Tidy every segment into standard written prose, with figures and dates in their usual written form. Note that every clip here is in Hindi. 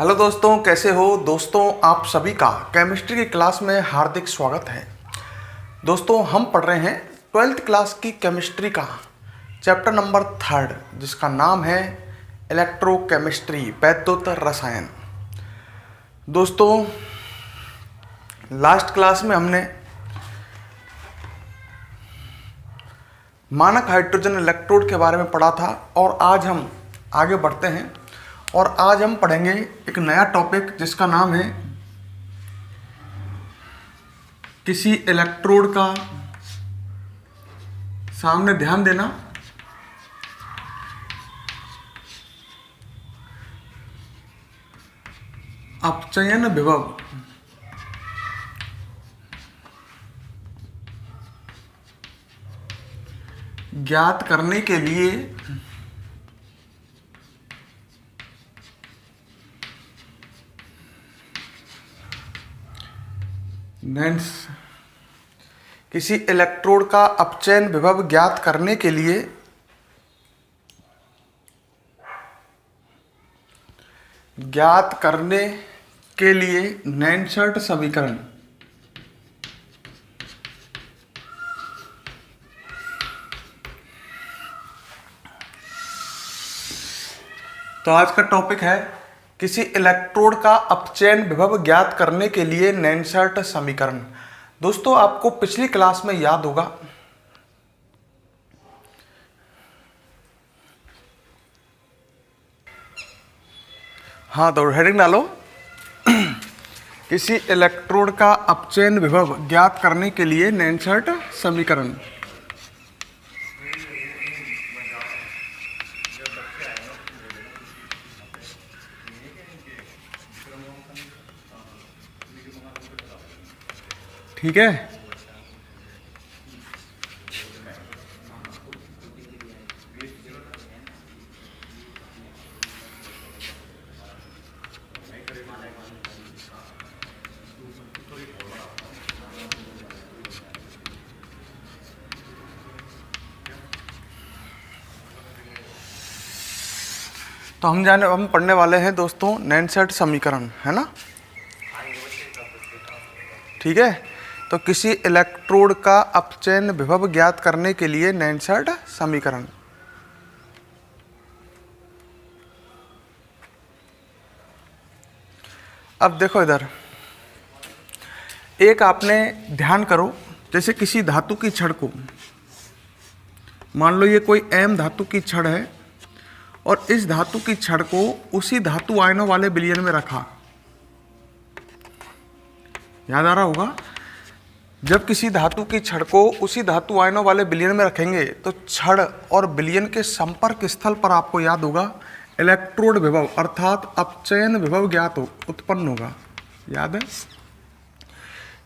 हेलो दोस्तों, कैसे हो दोस्तों। आप सभी का केमिस्ट्री की क्लास में हार्दिक स्वागत है। दोस्तों, हम पढ़ रहे हैं 12th क्लास की केमिस्ट्री का चैप्टर नंबर 3 जिसका नाम है इलेक्ट्रोकेमिस्ट्री, वैद्युत रसायन। दोस्तों, लास्ट क्लास में हमने मानक हाइड्रोजन इलेक्ट्रोड के बारे में पढ़ा था और आज हम आगे बढ़ते हैं और आज हम पढ़ेंगे एक नया टॉपिक जिसका नाम है किसी इलेक्ट्रोड का, सामने ध्यान देना, अपचयन विभव ज्ञात करने के लिए किसी इलेक्ट्रोड का अपचयन विभव ज्ञात करने के लिए नैनसर्ट समीकरण तो आज का टॉपिक है किसी इलेक्ट्रोड का अपचयन विभव ज्ञात करने के लिए नैनसर्ट समीकरण। दोस्तों, आपको पिछली क्लास में याद होगा हाँ, तो हेडिंग डालो किसी इलेक्ट्रोड का अपचयन विभव ज्ञात करने के लिए नैनसर्ट समीकरण। ठीक है, तो हम पढ़ने वाले हैं दोस्तों नैनसर्ट समीकरण, है ना। ठीक है, तो किसी इलेक्ट्रोड का अपचयन विभव ज्ञात करने के लिए नैनसर्ट समीकरण। अब देखो इधर, एक आपने ध्यान करो, जैसे किसी धातु की छड़ को, मान लो ये कोई एम धातु की छड़ है और इस धातु की छड़ को उसी धातु आयनों वाले विलयन में रखा। याद आ रहा होगा, जब किसी धातु की छड़ को उसी धातु आयनों वाले विलयन में रखेंगे तो छड़ और विलयन के संपर्क स्थल पर आपको याद होगा इलेक्ट्रोड विभव अर्थात अपचयन विभव ज्ञात उत्पन्न होगा। याद है,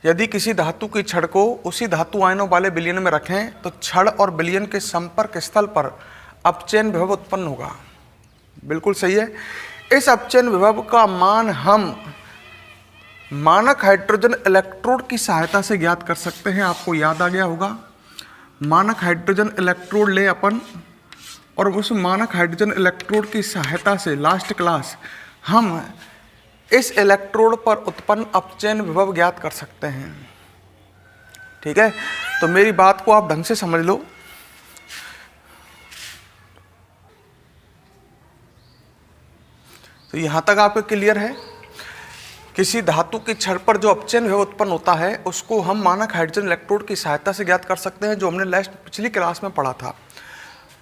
यदि किसी धातु की छड़ को उसी धातु आयनों वाले विलयन में रखें तो छड़ और विलयन के संपर्क स्थल पर अपचयन विभव उत्पन्न होगा। बिल्कुल सही है। इस अपचयन विभव का मान हम मानक हाइड्रोजन इलेक्ट्रोड की सहायता से ज्ञात कर सकते हैं। आपको याद आ गया होगा, मानक हाइड्रोजन इलेक्ट्रोड ले अपन, और उस मानक हाइड्रोजन इलेक्ट्रोड की सहायता से लास्ट क्लास हम इस इलेक्ट्रोड पर उत्पन्न अपचयन विभव ज्ञात कर सकते हैं। ठीक है, तो मेरी बात को आप ढंग से समझ लो। तो यहां तक आपको क्लियर है। किसी धातु की छड़ पर जो अपचयन विभव उत्पन्न होता है उसको हम मानक हाइड्रोजन इलेक्ट्रोड की सहायता से ज्ञात कर सकते हैं, जो हमने पिछली क्लास में पढ़ा था।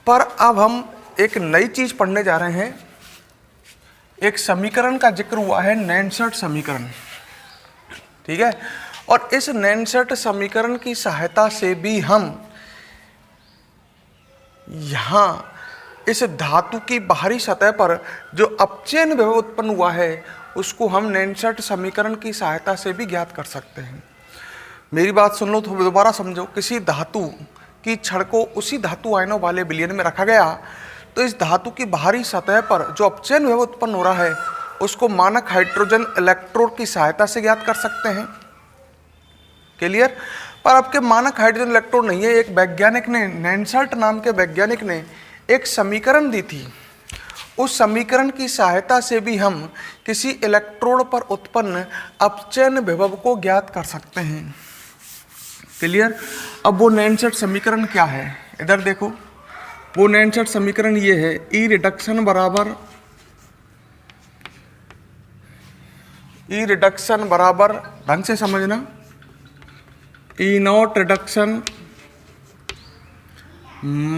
पर अब हम एक नई चीज पढ़ने जा रहे हैं। एक समीकरण का जिक्र हुआ है, नैनसर्ट समीकरण। ठीक है, और इस नैनसर्ट समीकरण की सहायता से भी हम यहां इस धातु की बाहरी सतह पर जो अपचयन विभव उत्पन्न हुआ है उसको हम नैनसर्ट समीकरण की सहायता से भी ज्ञात कर सकते हैं। मेरी बात सुन लो, तो दोबारा समझो। किसी धातु की छड़ को उसी धातु आयनों वाले विलयन में रखा गया तो इस धातु की बाहरी सतह पर जो अपचयन विभव उत्पन्न हो रहा है उसको मानक हाइड्रोजन इलेक्ट्रोड की सहायता से ज्ञात कर सकते हैं। क्लियर। पर आपके मानक हाइड्रोजन इलेक्ट्रोड नहीं है। एक वैज्ञानिक ने, नैनसर्ट नाम के वैज्ञानिक ने एक समीकरण दी थी उस समीकरण की सहायता से भी हम किसी इलेक्ट्रोड पर उत्पन्न अपचयन विभव को ज्ञात कर सकते हैं। क्लियर। अब वो नैनसेट समीकरण क्या है, इधर देखो। वो नैनसेट समीकरण ये है, ई रिडक्शन बराबर ढंग से समझना, E naught reduction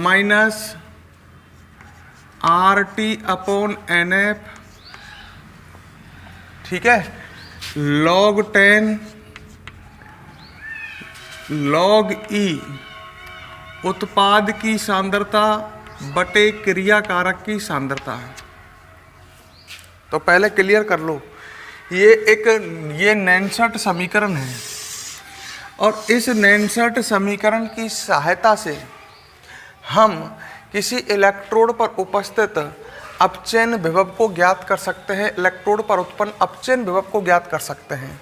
minus R T upon N F, ठीक है, log 10 log E उत्पाद की सांद्रता बटे क्रिया कारक की सांद्रता है। तो पहले क्लियर कर लो, ये नैनसेट समीकरण है और इस नैनसेट समीकरण की सहायता से हम किसी इलेक्ट्रोड पर उपस्थित अपचयन विभव को ज्ञात कर सकते हैं, इलेक्ट्रोड पर उत्पन्न अपचयन विभव को ज्ञात कर सकते हैं।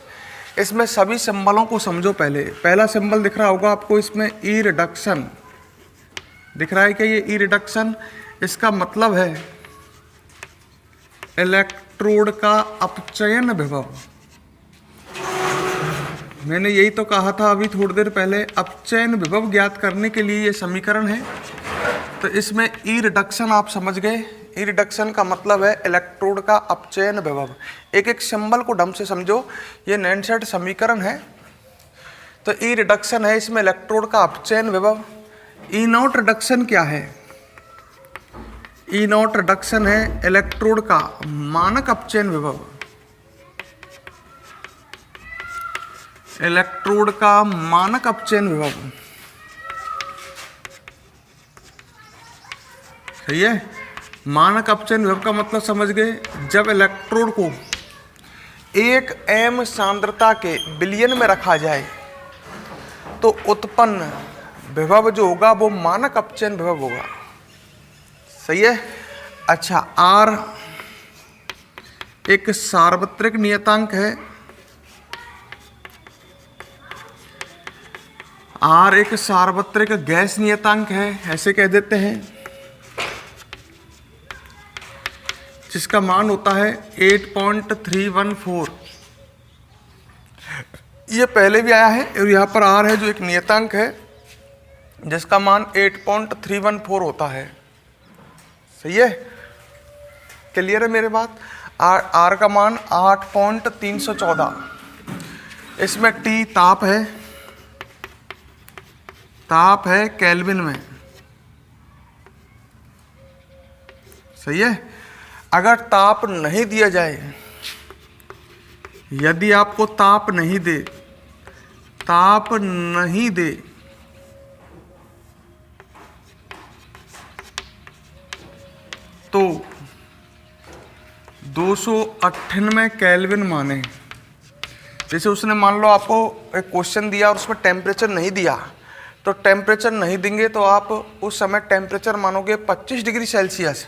इसमें सभी सिंबलों को समझो। पहला सिंबल दिख रहा होगा आपको, इसमें ई रिडक्शन दिख रहा है क्या, ये ई रिडक्शन, इसका मतलब है इलेक्ट्रोड का अपचयन विभव। मैंने यही तो कहा था अभी थोड़ी देर पहले, अपचयन विभव ज्ञात करने के लिए ये समीकरण है। तो इसमें ई रिडक्शन आप समझ गए, ई रिडक्शन का मतलब है इलेक्ट्रोड का अपचयन विभव। एक एक सिंबल को ढंग से समझो, ये नैनसेट समीकरण है तो ई रिडक्शन है, इसमें इलेक्ट्रोड का अपचयन विभव। ई नॉट रिडक्शन क्या है, ई नॉट रिडक्शन है इलेक्ट्रोड का मानक अपचयन विभव, इलेक्ट्रोड का मानक अपचयन विभव, सही है। मानक अपचयन विभव का मतलब समझ गए, जब इलेक्ट्रोड को 1 m सांद्रता के विलयन में रखा जाए तो उत्पन्न विभव जो होगा वो मानक अपचयन विभव होगा, सही है। अच्छा, R एक सार्वत्रिक नियतांक है, R एक सार्वत्रिक गैस नियतांक है, ऐसे कह देते हैं, जिसका मान होता है 8.314। ये पहले भी आया है और यहाँ पर R है जो एक नियतांक है जिसका मान 8.314 होता है, सही है। क्लियर है मेरे बात। R का मान 8.314। इसमें T ताप है केल्विन में, सही है। अगर ताप नहीं दिया जाए, यदि आपको ताप नहीं दे तो 298 केल्विन माने। जैसे उसने मान लो आपको एक क्वेश्चन दिया और उसमें टेम्परेचर नहीं दिया, तो टेम्परेचर नहीं देंगे तो आप उस समय टेम्परेचर मानोगे 25 डिग्री सेल्सियस,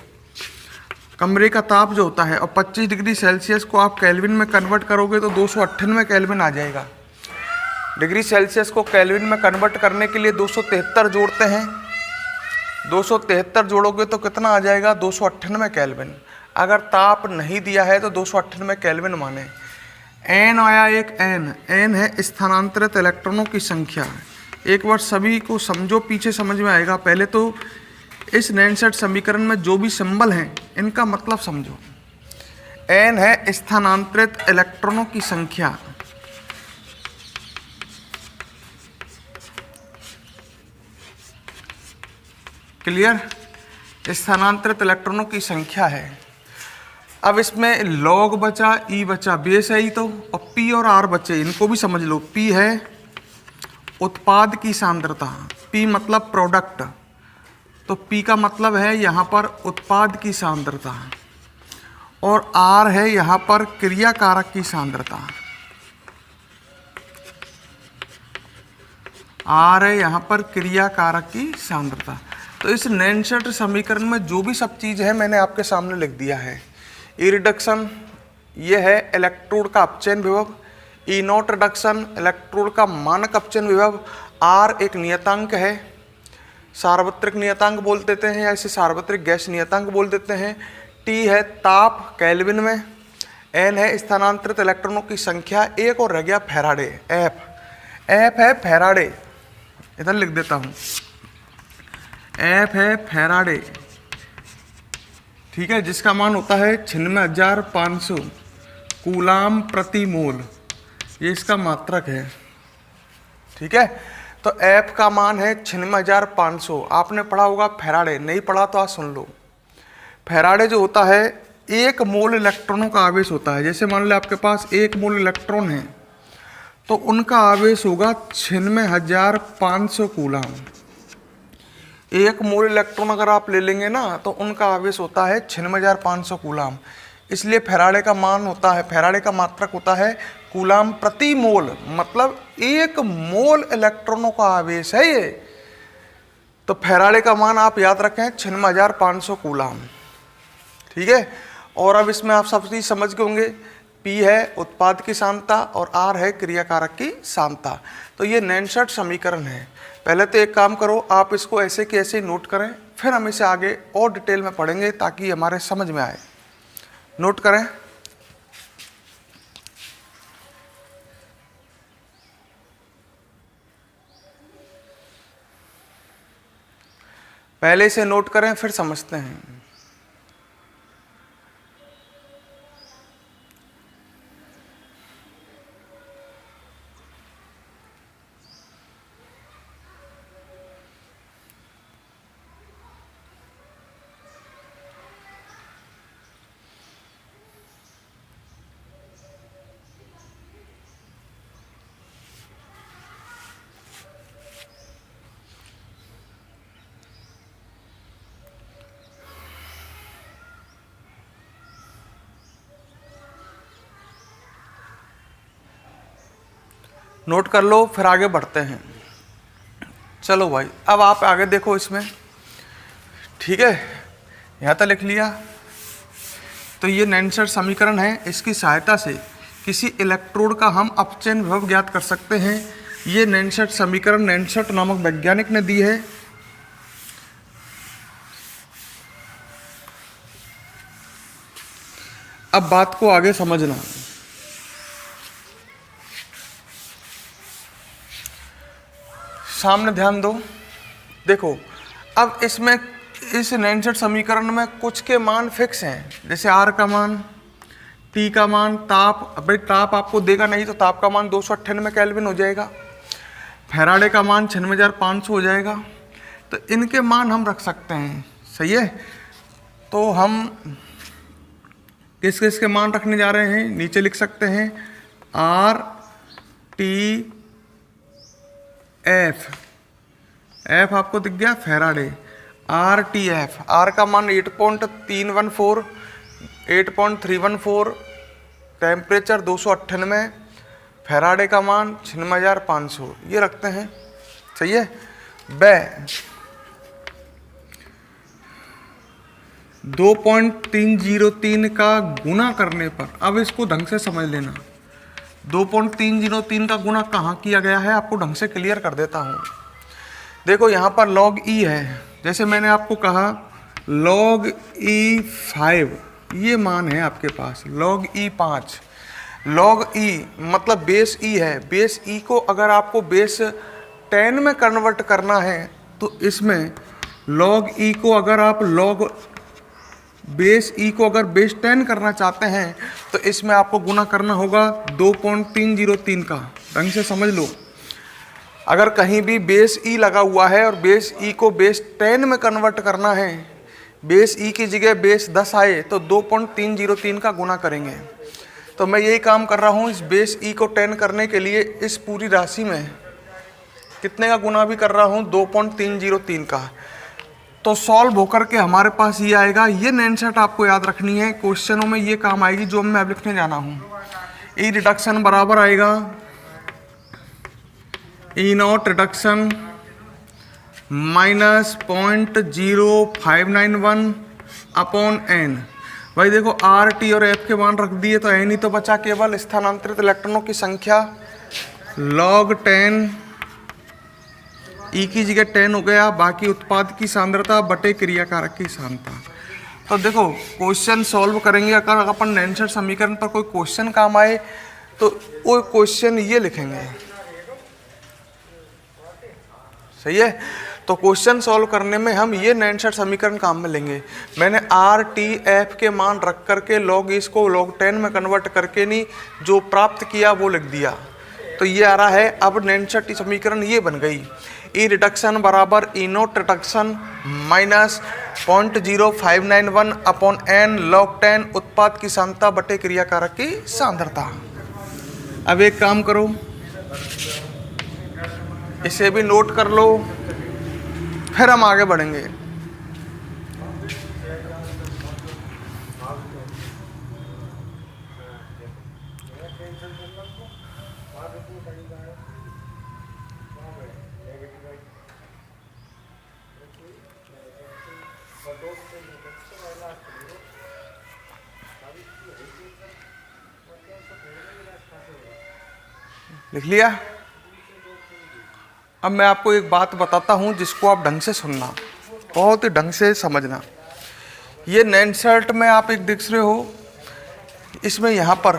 कमरे का ताप जो होता है, और 25 डिग्री सेल्सियस को आप केल्विन में कन्वर्ट करोगे तो 298 केल्विन आ जाएगा। डिग्री सेल्सियस को केल्विन में कन्वर्ट करने के लिए 273 जोड़ते हैं, 273 जोड़ोगे तो कितना आ जाएगा, 298 केल्विन। अगर ताप नहीं दिया है तो 298 केल्विन माने। एन आया एक एन है स्थानांतरित इलेक्ट्रॉनों की संख्या। एक बार सभी को समझो, पीछे समझ में आएगा। पहले तो इस नैनसेट समीकरण में जो भी सिंबल हैं इनका मतलब समझो। एन है स्थानांतरित इलेक्ट्रॉनों की संख्या, क्लियर, स्थानांतरित इलेक्ट्रॉनों की संख्या है। अब इसमें लॉग बचा, ई बचा, बेस है ही तो, और पी और आर बचे, इनको भी समझ लो। पी है उत्पाद की सांद्रता, पी मतलब प्रोडक्ट, तो P का मतलब है यहाँ पर उत्पाद की सांद्रता, और R है यहाँ पर क्रिया कारक की सांद्रता, R है यहाँ पर क्रिया कारक की सांद्रता। तो इस नैनसेट समीकरण में जो भी सब चीज़ है मैंने आपके सामने लिख दिया है। ई रिडक्शन ये है इलेक्ट्रोड का अपचयन विभव, ई नॉट रिडक्शन इलेक्ट्रोड का मानक अपचयन विभव, R एक नियतांक है, सार्वत्रिक नियतांक बोल देते हैं या इसे सार्वत्रिक गैस नियतांक बोल देते हैं। टी है ताप केल्विन में, एन है स्थानांतरित इलेक्ट्रॉनों की संख्या, एक और रह गया फैराडे, एफ है फैराडे, इधर लिख देता हूं, एफ है फैराडे, ठीक है, जिसका मान होता है 96,500 कूलाम प्रति मोल, ये इसका मात्रक है, ठीक है। तो एफ का मान है 96,500। आपने पढ़ा होगा फैराडे, नहीं पढ़ा तो आज सुन लो। फैराडे जो होता है, एक मोल इलेक्ट्रॉनों का आवेश होता है। जैसे मान लो आपके पास एक मोल इलेक्ट्रॉन है तो उनका आवेश होगा 96,500 कूलाम। एक मोल इलेक्ट्रॉन अगर आप ले लेंगे ना तो उनका आवेश होता है 96,500 कूलाम। इसलिए फैराडे का मान होता है, फैराडे का मात्रक होता है कूलाम प्रति मोल, मतलब एक मोल इलेक्ट्रॉनों का आवेश है ये। तो फैराडे का मान आप याद रखें 96,500 कूलाम, ठीक है। और अब इसमें आप सब चीज समझ गए होंगे। पी है उत्पाद की सांद्रता और आर है क्रियाकारक की सांद्रता। तो ये नैनशर्ट समीकरण है। पहले तो एक काम करो, आप इसको ऐसे के ऐसे नोट करें, फिर हम इसे आगे और डिटेल में पढ़ेंगे ताकि हमारे समझ में आए। नोट करें। पहले इसे नोट करें फिर समझते हैं। नोट कर लो फिर आगे बढ़ते हैं। चलो भाई, अब आप आगे देखो इसमें, ठीक है, यहाँ तक लिख लिया। तो ये नैनशर्ट समीकरण है, इसकी सहायता से किसी इलेक्ट्रोड का हम अपचयन विभव ज्ञात कर सकते हैं। ये नैनशर्ट समीकरण नैनशर्ट नामक वैज्ञानिक ने दी है। अब बात को आगे समझना। सामने ध्यान दो, देखो अब इसमें इस नैनशर्ट समीकरण में कुछ के मान फिक्स हैं, जैसे आर का मान, टी का मान, ताप, भाई ताप आपको देगा नहीं तो ताप का मान 298 केल्विन हो जाएगा, फैराडे का मान 96,500 हो जाएगा। तो इनके मान हम रख सकते हैं, सही है। तो हम किस किस के मान रखने जा रहे हैं, नीचे लिख सकते हैं आर टी एफ, एफ आपको दिख गया Faraday, R T F, R का मान 8.314, 8.314, टेम्परेचर 298, फैराडे का मान 96,500, ये रखते हैं, सही है। बै 2.303 का गुना करने पर, अब इसको ढंग से समझ लेना, 2.303 का गुना कहाँ किया गया है आपको ढंग से क्लियर कर देता हूँ। देखो यहाँ पर log E है, जैसे मैंने आपको कहा log E 5, ये मान है आपके पास, log E 5, log E मतलब बेस E है। बेस E को अगर आपको बेस 10 में कन्वर्ट करना है तो इसमें log E को अगर आप बेस E को अगर बेस 10 करना चाहते हैं तो इसमें आपको गुना करना होगा 2.303 का। ढंग से समझ लो, अगर कहीं भी बेस E लगा हुआ है और बेस E को बेस 10 में कन्वर्ट करना है, बेस E की जगह बेस 10 आए तो 2.303 का गुना करेंगे। तो मैं यही काम कर रहा हूँ, इस बेस E को 10 करने के लिए इस पूरी राशि में कितने का गुना भी कर रहा हूँ, 2.303 का। तो सॉल्व होकर के हमारे पास ये आएगा। ये नैनशर्ट आपको याद रखनी है, क्वेश्चनों में ये काम आएगी जो मैं अब लिखने जाना हूँ। ई रिडक्शन बराबर आएगा E naught reduction minus 0.0591 upon N. भाई देखो आर टी और एफ के मान रख दिए तो एन ही तो बचा, केवल स्थानांतरित इलेक्ट्रॉनों की संख्या log 10, ई की जगह 10 हो गया, बाकी उत्पाद की सांद्रता बटे क्रियाकारक की सांद्रता। तो देखो क्वेश्चन सॉल्व करेंगे, अगर अपन नेंसर समीकरण पर कोई क्वेश्चन काम आए तो वो क्वेश्चन ये लिखेंगे, सही है। तो क्वेश्चन सॉल्व करने में हम ये नेंसर समीकरण काम में लेंगे। मैंने आर टी एफ के मान रख करके लॉग इसको log 10 में कन्वर्ट करके नहीं जो प्राप्त किया वो लिख दिया, तो ये आ रहा है। अब नेंसर समीकरण ये बन गई, ई रिडक्शन बराबर E naught reduction minus 0.0591 upon N log 10 उत्पाद की सांद्रता बटे क्रियाकारक की सांद्रता। अब एक काम करो, इसे भी नोट कर लो, फिर हम आगे बढ़ेंगे। लिख लिया। अब मैं आपको एक बात बताता हूं जिसको आप ढंग से सुनना, बहुत ही ढंग से समझना। ये नेंसर्ट में आप एक देख रहे हो, इसमें यहाँ पर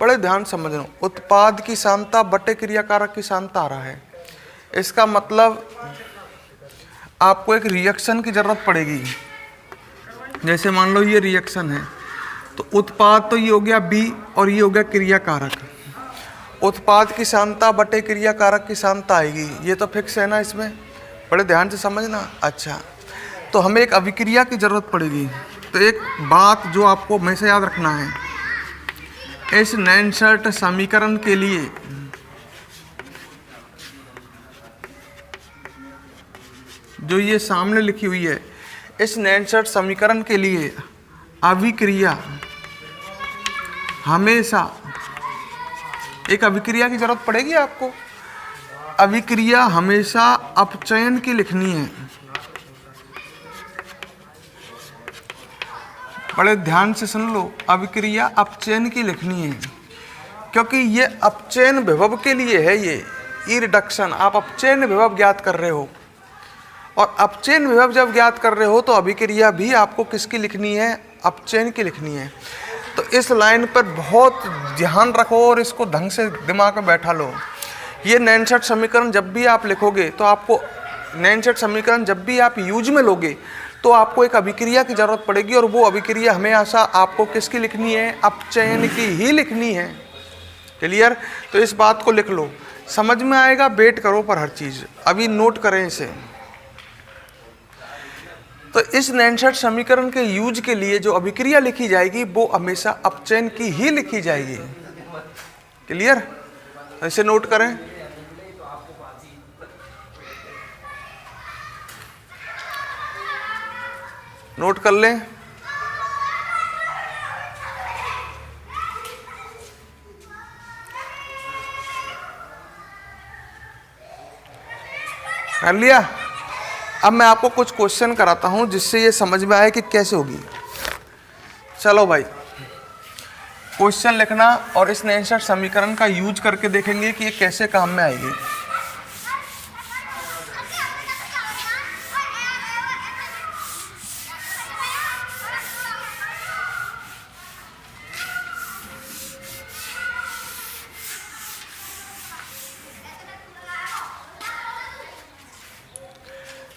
बड़े ध्यान समझना, उत्पाद की सांद्रता बटे क्रियाकारक की सांद्रता आ रहा है। इसका मतलब आपको एक रिएक्शन की जरूरत पड़ेगी। जैसे मान लो ये रिएक्शन है, तो उत्पाद तो ये हो गया बी और ये हो गया क्रियाकारक। उत्पाद की सांद्रता बटे क्रियाकारक की सांद्रता आएगी, ये तो फिक्स है ना, इसमें बड़े ध्यान से समझना। अच्छा, तो हमें एक अभिक्रिया की जरूरत पड़ेगी। तो एक बात जो आपको हमेशा याद रखना है, इस नेंसर्ट समीकरण के लिए जो ये सामने लिखी हुई है, इस नेंसर्ट समीकरण के लिए अभिक्रिया हमेशा, एक अभिक्रिया की जरूरत पड़ेगी आपको। अभिक्रिया हमेशा अपचयन की लिखनी है, बड़े ध्यान से सुन लो, अभिक्रिया अपचयन की लिखनी है, क्योंकि ये अपचयन विभव के लिए है। ये ई रिडक्शन, आप अपचयन विभव ज्ञात कर रहे हो, और अपचयन विभव जब ज्ञात कर रहे हो तो अभिक्रिया भी आपको किसकी लिखनी है, अपचयन की लिखनी है। तो इस लाइन पर बहुत ध्यान रखो और इसको ढंग से दिमाग में बैठा लो। ये नेंसर्ट समीकरण जब भी आप लिखोगे तो आपको, नेंसर्ट समीकरण जब भी आप यूज में लोगे तो आपको एक अभिक्रिया की जरूरत पड़ेगी, और वो अभिक्रिया हमेशा आपको किसकी लिखनी है, अपचयन की ही लिखनी है। क्लियर? तो इस बात को लिख लो, समझ में आएगा, वेट करो पर हर चीज, अभी नोट करें इसे। तो इस नेंसर्ट समीकरण के यूज के लिए जो अभिक्रिया लिखी जाएगी वो हमेशा अपचयन की ही लिखी जाएगी। क्लियर? इसे नोट करें। नोट कर लें। कर लिया? अब मैं आपको कुछ क्वेश्चन कराता हूं जिससे ये समझ में आए कि कैसे होगी। चलो भाई, क्वेश्चन लिखना और इस नेंसर्ट समीकरण का यूज करके देखेंगे कि ये कैसे काम में आएगी।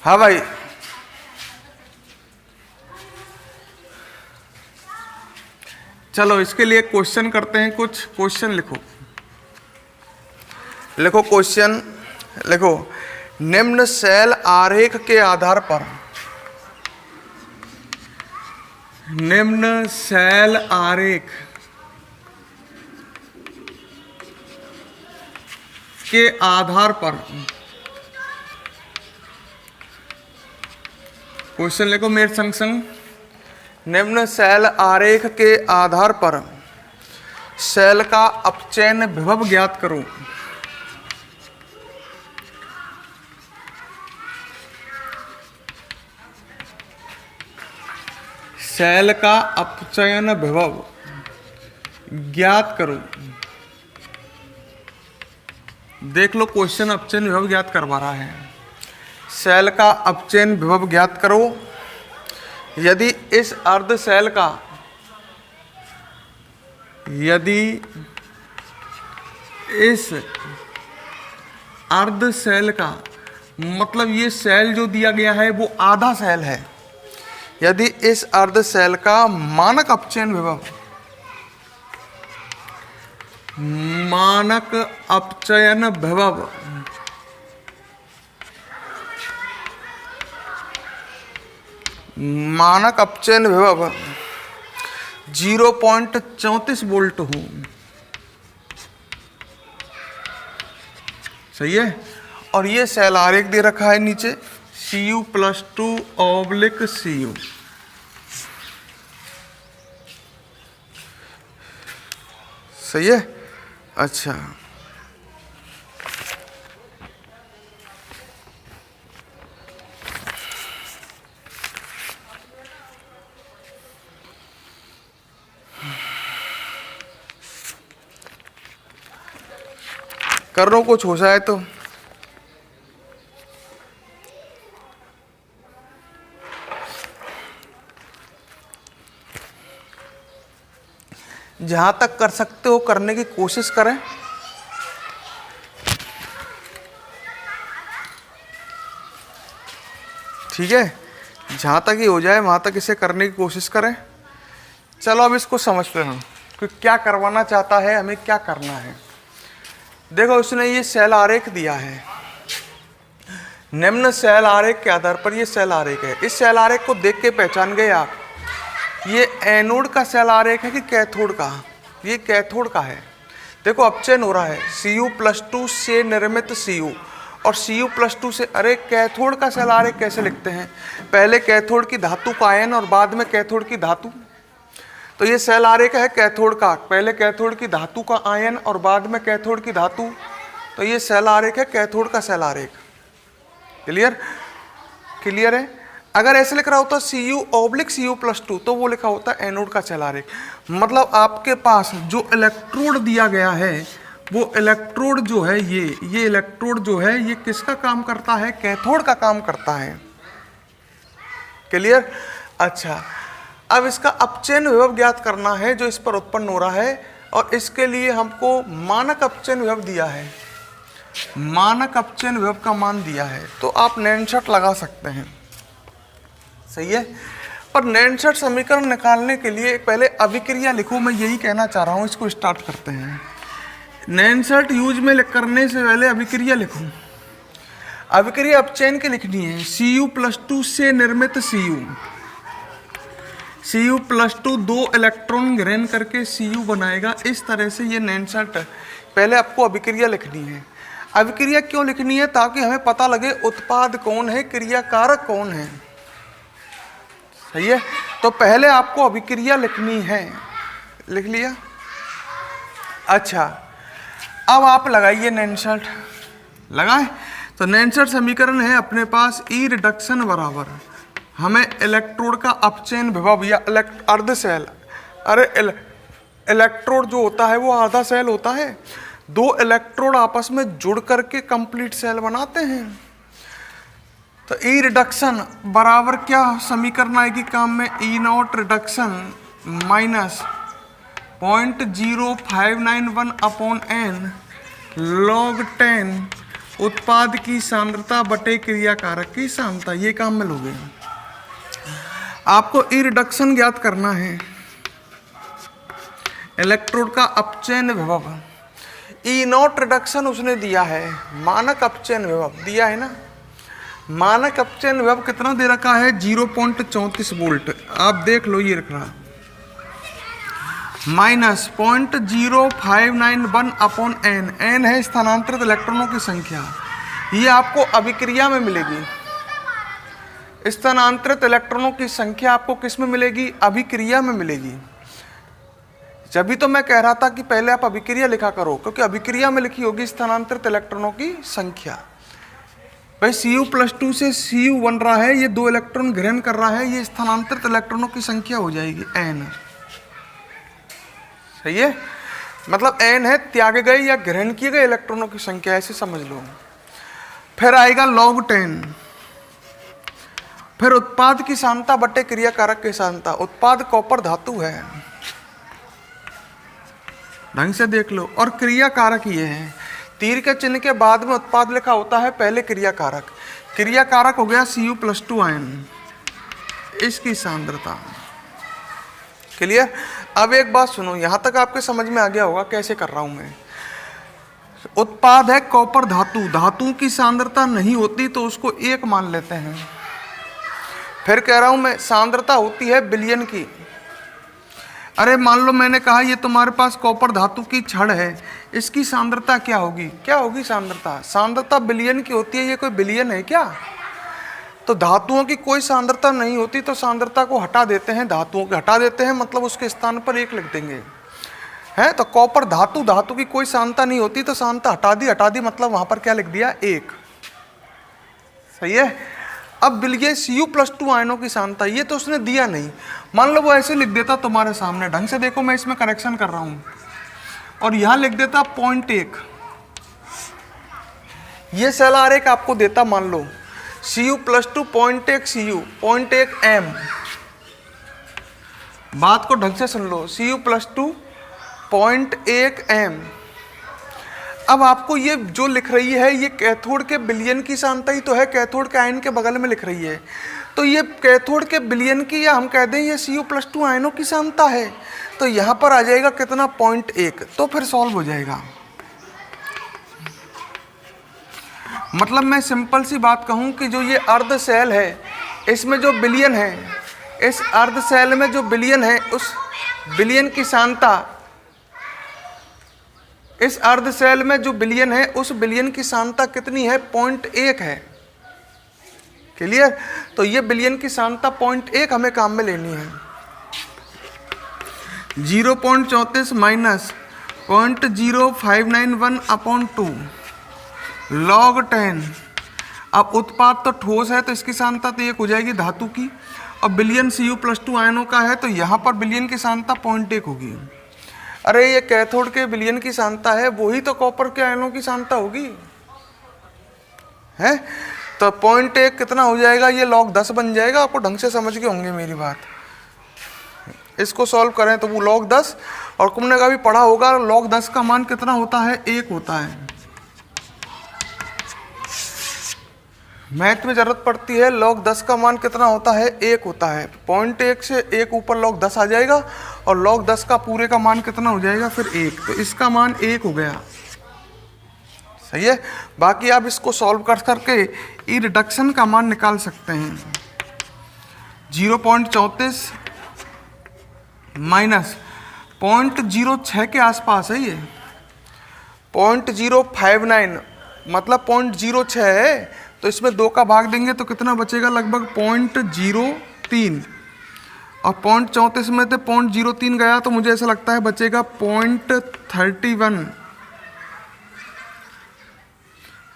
हाँ भाई, चलो इसके लिए क्वेश्चन करते हैं। कुछ क्वेश्चन लिखो, लिखो क्वेश्चन लिखो। निम्न सेल आरेख के आधार पर, निम्न सेल आरेख के आधार पर, क्वेश्चन लिखो मेरे संग संग। निम्न सेल आरेख के आधार पर सेल का अपचयन विभव ज्ञात करो। सेल का अपचयन विभव ज्ञात करो। देख लो क्वेश्चन अपचयन विभव ज्ञात करवा रहा है। सेल का अपचयन विभव ज्ञात करो। यदि इस अर्ध सेल का, यदि इस अर्ध सेल का मतलब ये सेल जो दिया गया है वो आधा सेल है, यदि इस अर्ध सेल का मानक अपचयन विभव, मानक अपचयन विभव मानक अपचयन विभव 0.34 वोल्ट हो, सही है। और ये सेल आरेख दे रखा है नीचे Cu+2/Cu, सही है। अच्छा, कर लो कुछ हो जाए तो। जहां तक कर सकते हो करने की कोशिश करें। ठीक है, जहां तक ही हो जाए वहां तक इसे करने की कोशिश करें। चलो अब इसको समझते हैं कि क्या करवाना चाहता है, हमें क्या करना है। देखो उसने ये सेल आरेख दिया है, निम्न सेल आरेख के आधार पर ये सेल आरेख है। इस सेल आरेख को देख के पहचान गए आप, ये एनोड का सेल आरेख है कि कैथोड का? ये कैथोड का है। देखो अपचयन हो रहा है Cu+2 से निर्मित Cu और Cu+2 से, अरे कैथोड का सेल आरेख कैसे लिखते हैं? पहले कैथोड की धातु का आयन और बाद में कैथोड की धातु। तो ये सेल आरेख है कैथोड का, पहले कैथोड की धातु का आयन और बाद में कैथोड की धातु। तो ये सेल आरेख है कैथोड का सेल आरेख। क्लियर? क्लियर है। अगर ऐसे लिख रहा होता Cu/Cu+2 तो वो लिखा होता एनोड का सेल आरेख। मतलब आपके पास जो इलेक्ट्रोड दिया गया है वो इलेक्ट्रोड जो है ये इलेक्ट्रोड जो है ये किसका काम करता है? कैथोड का काम करता है। क्लियर? अच्छा, अब इसका अपचयन विभव ज्ञात करना है जो इस पर उत्पन्न हो रहा है, और इसके लिए हमको मानक अपचयन विभव दिया है। मानक अपचयन विभव का मान दिया है तो आप नैनशट लगा सकते हैं, सही है। पर नैनशट समीकरण निकालने के लिए पहले अभिक्रिया लिखो, मैं यही कहना चाह रहा हूँ। इसको स्टार्ट करते हैं। नैनशट यूज में करने से पहले अभिक्रिया लिखो। अभिक्रिया अपचयन की लिखनी है। Cu+2 से निर्मित Cu+2 2 इलेक्ट्रॉन ग्रहण करके Cu बनाएगा। इस तरह से ये नैनशट, पहले आपको अभिक्रिया लिखनी है। अभिक्रिया क्यों लिखनी है? ताकि हमें पता लगे उत्पाद कौन है, क्रियाकारक कौन है, सही है। तो पहले आपको अभिक्रिया लिखनी है, लिख लिया। अच्छा, अब आप लगाइए नैनशट। लगाए तो नैनशट समीकरण है अपने पास E रिडक्शन बराबर, हमें इलेक्ट्रोड का अपचयन विभव या अर्ध सेल, अरे इलेक्ट्रोड जो होता है वो आधा सेल होता है। दो इलेक्ट्रोड आपस में जुड़ करके कंप्लीट सेल बनाते हैं। तो E रिडक्शन बराबर क्या समीकरण आएगी काम में? E0 reduction minus 0.0591/n log 10 उत्पाद की सांद्रता बटे क्रियाकारक की सांद्रता। ये काम में लोगे। आपको E रिडक्शन ज्ञात करना है, इलेक्ट्रोड का अपचयन विभव। E0 रिडक्शन उसने दिया है, मानक अपचयन विभव दिया है ना। मानक अपचयन विभव कितना दे रखा है? 0.34 वोल्ट। आप देख लो, ये रख रहा माइनस 0.0591/n। n है स्थानांतरित इलेक्ट्रॉनों की संख्या। ये आपको अभिक्रिया में मिलेगी। स्थानांतरित इलेक्ट्रॉनों की संख्या आपको किस में मिलेगी? अभिक्रिया में मिलेगी। जब भी तो मैं कह रहा था कि पहले आप अभिक्रिया लिखा करो, क्योंकि अभिक्रिया में लिखी होगी स्थानांतरित इलेक्ट्रॉनों की संख्या। भाई Cu+2 से Cu बन रहा है, ये 2 इलेक्ट्रॉन ग्रहण कर रहा है, ये स्थानांतरित इलेक्ट्रॉनों की संख्या हो जाएगी n, सही है। मतलब n है त्यागे गए या ग्रहण किए गए इलेक्ट्रॉनों की संख्या, ऐसे समझ लो। फिर आएगा log 10, फिर उत्पाद की सांद्रता बटे क्रियाकारक की सांद्रता। उत्पाद कॉपर धातु है, ढंग से देख लो, और क्रियाकारक ये है। तीर के चिन्ह के बाद में उत्पाद लिखा होता है, पहले क्रियाकारक। क्रियाकारक हो गया Cu+2 आयन, इसकी सांद्रता। क्लियर। अब एक बात सुनो, यहां तक आपके समझ में आ गया होगा कैसे कर रहा हूं मैं। उत्पाद है कॉपर धातु, धातु की सांद्रता नहीं होती तो उसको 1 मान लेते हैं। फिर कह रहा हूं मैं, सांद्रता होती है विलयन की। अरे मान लो मैंने कहा ये तुम्हारे पास कॉपर धातु की छड़ है, इसकी सांद्रता क्या होगी? क्या होगी सांद्रता? सांद्रता विलयन की होती है। ये कोई विलयन है क्या? तो धातुओं की कोई सांद्रता नहीं होती तो सांद्रता को हटा देते हैं, धातुओं को हटा देते हैं, मतलब उसके स्थान पर 1 लिख देंगे, है। तो कॉपर धातु, धातु की कोई सांद्रता नहीं होती तो सांद्रता हटा दी, मतलब वहां पर क्या लिख दिया? 1। सही है। अब विलयन Cu+2 आयनों की सांद्रता, ये तो उसने दिया नहीं। मान लो वो ऐसे लिख देता तुम्हारे सामने, ढंग से देखो, मैं इसमें करेक्शन कर रहा हूं, और यहां लिख देता 0.1। ये सेल आरेख आपको देता, मान लो Cu+2 0.1 Cu, 0.1 m। बात को ढंग से सुन लो, Cu+2 0.1 m। अब आपको ये जो लिख रही है ये कैथोड के विलयन की सांद्रता ही तो है, कैथोड के आयन के बगल में लिख रही है। तो ये कैथोड के विलयन की, या हम कह दें ये Cu+2 आयनों की सांद्रता है। तो यहाँ पर आ जाएगा कितना? 0.1। तो फिर सॉल्व हो जाएगा। मतलब मैं सिंपल सी बात कहूँ कि जो ये अर्ध सेल है, इसमें जो विलयन है, इस अर्ध सेल में जो विलयन है, उस विलयन की सांद्रता, इस अर्ध सेल में जो विलयन है उस विलयन की सांद्रता कितनी है? 0.1 है। क्लियर। तो ये विलयन की सांद्रता 0.1 हमें काम में लेनी है। 0.34 माइनस 0.0591/2 log 10। अब उत्पाद तो ठोस है तो इसकी सांद्रता तो 1 हो जाएगी धातु की, और विलयन Cu+2 आयनों का है तो यहाँ पर विलयन की सांद्रता 0.1 होगी। अरे ये कैथोड के विलयन की सांद्रता है, वही तो कॉपर के आयनों की सांद्रता होगी, है। तो 0.1 कितना हो जाएगा? ये log 10 बन जाएगा। आपको ढंग से समझ के होंगे मेरी बात। इसको सॉल्व करें तो वो log 10, और तुमने कभी पढ़ा होगा log 10 का मान कितना होता है? 1 होता है। मैथ में जरूरत पड़ती है, log 10 का मान कितना होता है? 1 होता है। 0.1 से 1 ऊपर log 10 आ जाएगा, और log 10 का पूरे का मान कितना हो जाएगा? फिर 1। तो इसका मान 1 हो गया। सही है। बाकी आप इसको सॉल्व कर करके ई रिडक्शन का मान निकाल सकते हैं। 0.34 माइनस 0.06 के आसपास है ये, 0.059 मतलब 0.06 है। तो इसमें 2 का भाग देंगे तो कितना बचेगा? लगभग 0.03, और 0.34 में से 0.03 गया तो मुझे ऐसा लगता है बचेगा 0.31,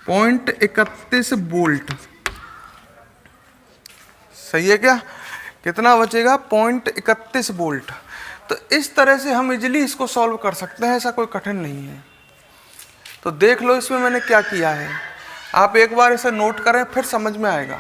0.31 वोल्ट। सही है क्या? कितना बचेगा? 0.31 वोल्ट। तो इस तरह से हम इजीली इसको सॉल्व कर सकते हैं, ऐसा कोई कठिन नहीं है। तो देख लो इसमें मैंने क्या किया है, आप एक बार इसे नोट करें फिर समझ में आएगा।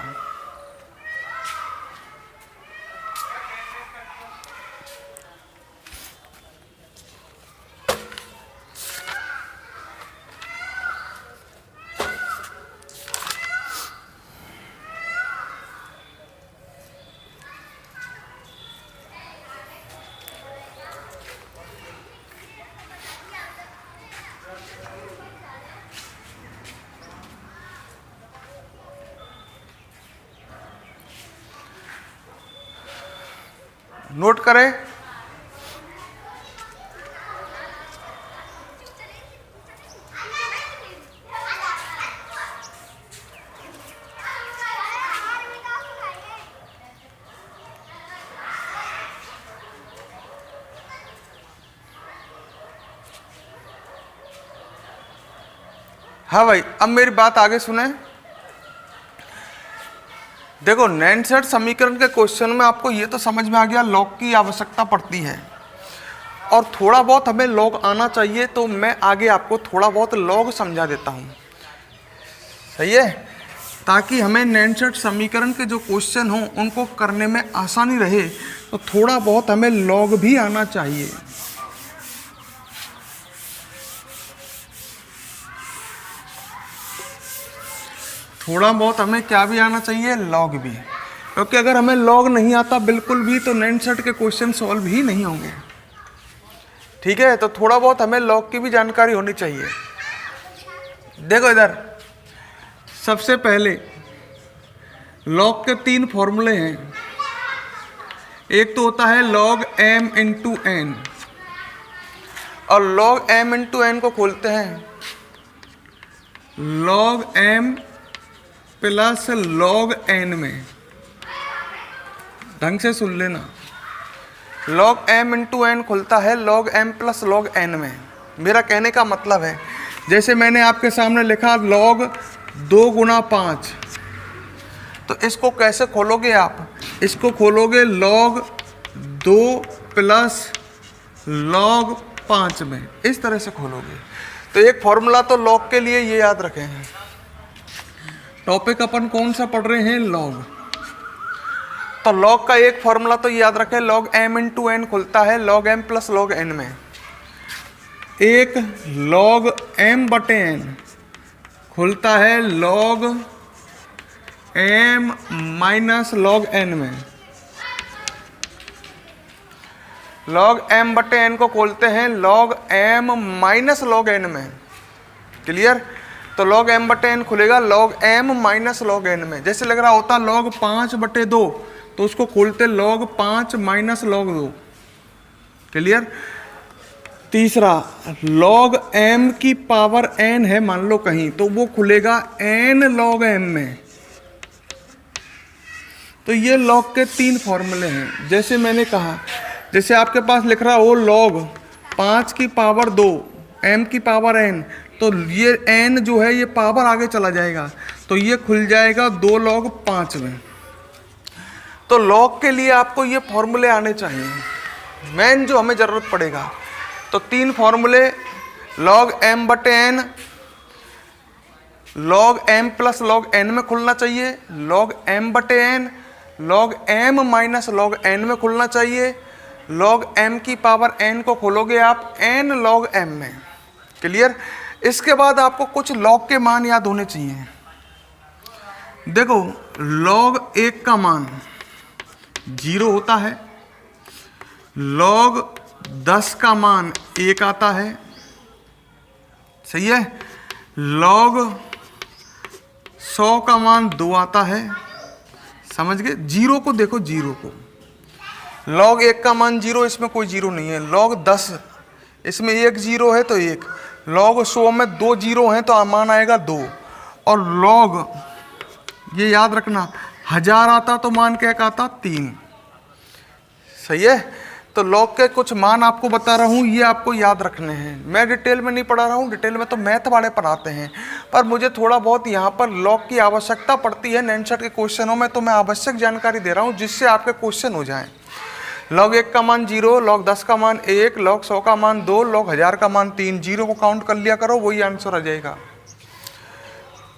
नोट करें। हाँ भाई, अब मेरी बात आगे सुने। देखो नैनसेट समीकरण के क्वेश्चन में आपको ये तो समझ में आ गया लॉग की आवश्यकता पड़ती है, और थोड़ा बहुत हमें लॉग आना चाहिए। तो मैं आगे आपको थोड़ा बहुत लॉग समझा देता हूँ। सही है। ताकि हमें नैनसेट समीकरण के जो क्वेश्चन हों उनको करने में आसानी रहे, तो थोड़ा बहुत हमें लॉग भी आना चाहिए। थोड़ा बहुत हमें क्या भी आना चाहिए, लॉग भी, क्योंकि अगर हमें लॉग नहीं आता बिल्कुल भी तो नैनसेट के क्वेश्चन सॉल्व ही नहीं होंगे। ठीक है, तो थोड़ा बहुत हमें लॉग की भी जानकारी होनी चाहिए। देखो इधर, सबसे पहले लॉग के 3 फॉर्मूले हैं। एक तो होता है लॉग m इंटू एन, और लॉग m इंटू एन को खोलते हैं log m plus log n में। ढंग से सुन लेना, लॉग m इंटू एन खुलता है log m plus log n में। मेरा कहने का मतलब है, जैसे मैंने आपके सामने लिखा लॉग 2 गुणा 5, तो इसको कैसे खोलोगे आप? इसको खोलोगे लॉग 2 प्लस लॉग 5 में, इस तरह से खोलोगे। तो एक फॉर्मूला तो लॉग के लिए ये याद रखें हैं। टॉपिक अपन कौन सा पढ़ रहे हैं? लॉग। तो लॉग का एक फॉर्मूला तो याद रखें, लॉग m इंटू एन खुलता है log m plus log n में। एक लॉग m बटे n खुलता है log m minus log n में। लॉग m बटे n को खोलते हैं log m minus log n में। क्लियर? तो लॉग m बटे n खुलेगा log m minus log n में। जैसे लग रहा होता लॉग 5 बटे 2, तो उसको खोलते लॉग 5 माइनस लॉग 2। क्लियर? तीसरा, लॉग m की पावर n है मान लो कहीं, तो वो खुलेगा n लॉग m में। तो ये लॉग के 3 फॉर्मूले हैं। जैसे मैंने कहा, जैसे आपके पास लिख रहा हो लॉग 5 की पावर 2 m की पावर n, तो ये n जो है ये पावर आगे चला जाएगा, तो ये खुल जाएगा 2 लॉग 5 में। तो लॉग के लिए आपको ये फॉर्मूले आने चाहिए, मेन जो हमें ज़रूरत पड़ेगा। तो 3 फॉर्मूले, लॉग m बटे n log m plus log n में खुलना चाहिए, लॉग m बटे n log m minus log n में खुलना चाहिए, लॉग m की पावर n को खोलोगे आप n लॉग m में। क्लियर? इसके बाद आपको कुछ लॉग के मान याद होने चाहिए। देखो, लॉग 1 का मान 0 होता है, लॉग 10 का मान 1 आता है, सही है, लॉग 100 का मान 2 आता है। समझ गए? 0 को देखो, 0 को, लॉग 1 का मान 0, इसमें कोई 0 नहीं है। लॉग 10, इसमें 1 0 है तो 1, लॉग 100 में 2 0 हैं तो मान आएगा 2। और लॉग, ये याद रखना, 1000 आता तो मान क्या आता? 3। सही है? तो लॉग के कुछ मान आपको बता रहा हूँ, ये आपको याद रखने हैं। मैं डिटेल में नहीं पढ़ा रहा हूँ, डिटेल में तो मैथ वाले पढ़ाते हैं, पर मुझे थोड़ा बहुत यहाँ पर लॉग की आवश्यकता पड़ती है नैनसेट के क्वेश्चनों में, तो मैं आवश्यक जानकारी दे रहा हूँ जिससे आपके क्वेश्चन हो जाएं। लॉग 1 का मान 0, लॉग 10 का मान 1, लॉग 100 का मान 2, लॉग 1000 का मान 3। 0 को काउंट कर लिया करो, वही आंसर आ जाएगा।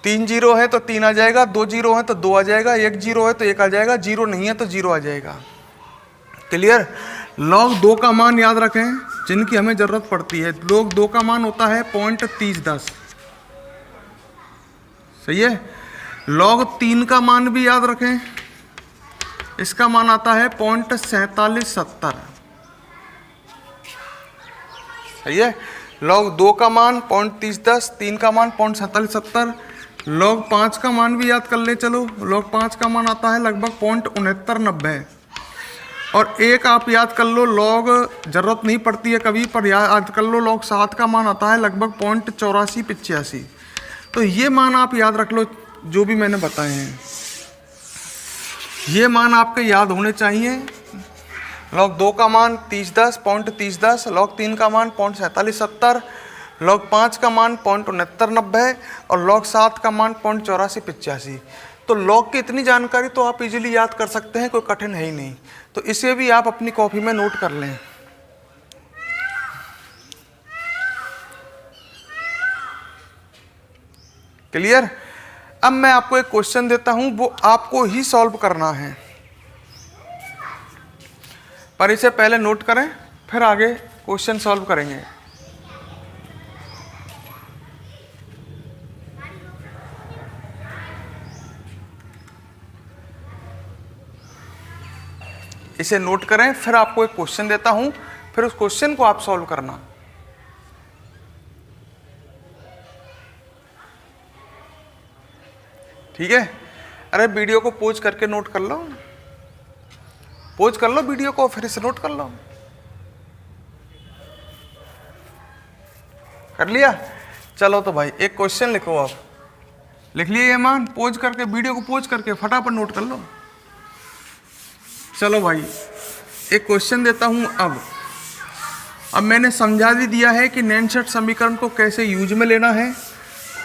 3 0 है तो 3 आ जाएगा, 2 0 है तो 2 आ जाएगा, 1 0 है तो 1 आ जाएगा, 0 नहीं है तो 0 आ जाएगा। क्लियर? लॉग 2 का मान याद रखें, जिनकी हमें जरूरत पड़ती है। लॉग 2 का मान होता है 0.3010। सही है? लॉग 3 का मान भी याद रखें, इसका मान आता है 0.4770। सही है? लॉग 2 का मान 0.3010, 3 का मान 0.4770। लॉग 5 का मान भी याद कर ले चलो, लॉग 5 का मान आता है लगभग 0.6990। और एक आप याद कर लो, लॉग जरूरत नहीं पड़ती है कभी, पर याद कर लो, लॉग 7 का मान आता है लगभग 0.8485। तो ये मान आप याद रख लो, जो भी मैंने बताए हैं ये मान आपके याद होने चाहिए। लॉग 2 का मान 0.3010, लॉग 3 का मान 0.4770, लॉग 5 का मान 0.6990 और लॉग 7 का मान 0.8485। तो लॉग की इतनी जानकारी तो आप इजीली याद कर सकते हैं, कोई कठिन है ही नहीं। तो इसे भी आप अपनी कॉपी में नोट कर लें। क्लियर? अब मैं आपको एक क्वेश्चन देता हूं, वो आपको ही सॉल्व करना है, पर इसे पहले नोट करें फिर आगे क्वेश्चन सॉल्व करेंगे। इसे नोट करें, फिर आपको एक क्वेश्चन देता हूं, फिर उस क्वेश्चन को आप सॉल्व करना। ठीक है? अरे वीडियो को पॉज करके नोट कर लो, पॉज कर लो वीडियो को, फिर इसे नोट कर लो। कर लिया? चलो तो भाई एक क्वेश्चन लिखो, आप लिख लिए ईमान, पॉज करके वीडियो को पॉज करके फटाफट नोट कर लो। चलो भाई एक क्वेश्चन देता हूं। अब मैंने समझा भी दिया है कि नैनशर्ट समीकरण को कैसे यूज में लेना है,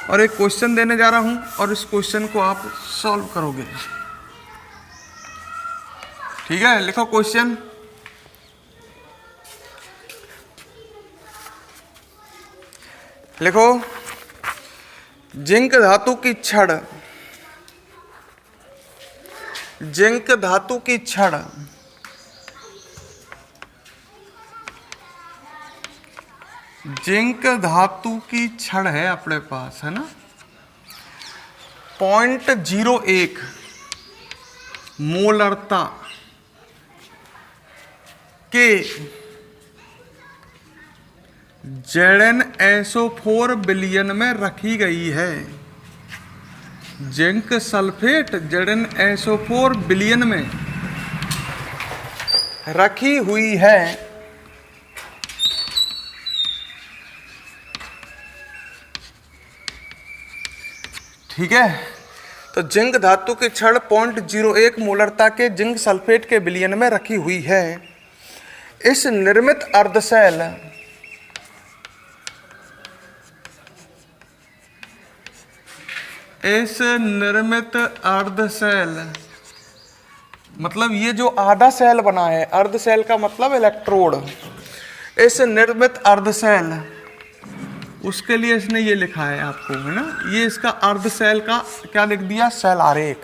और एक क्वेश्चन देने जा रहा हूं और इस क्वेश्चन को आप सॉल्व करोगे। ठीक है? लिखो क्वेश्चन। लिखो, जिंक धातु की छड़, जिंक धातु की छड़ जिंक धातु की छड़ है अपने पास, है ना, 0.01 मोलरता के ZnSO4 विलयन में रखी गई है। जिंक सल्फेट ZnSO4 विलयन में रखी हुई है। ठीक है? तो जिंक धातु की छड़ 0.01 मोलरता के जिंक सल्फेट के विलयन में रखी हुई है। इस निर्मित अर्धशैल मतलब ये जो आधा सेल बना है, अर्धशैल का मतलब इलेक्ट्रोड, इस निर्मित अर्धशैल, उसके लिए इसने ये लिखा है आपको, है ना, ये इसका अर्धशैल का क्या लिख दिया, शैल आरेख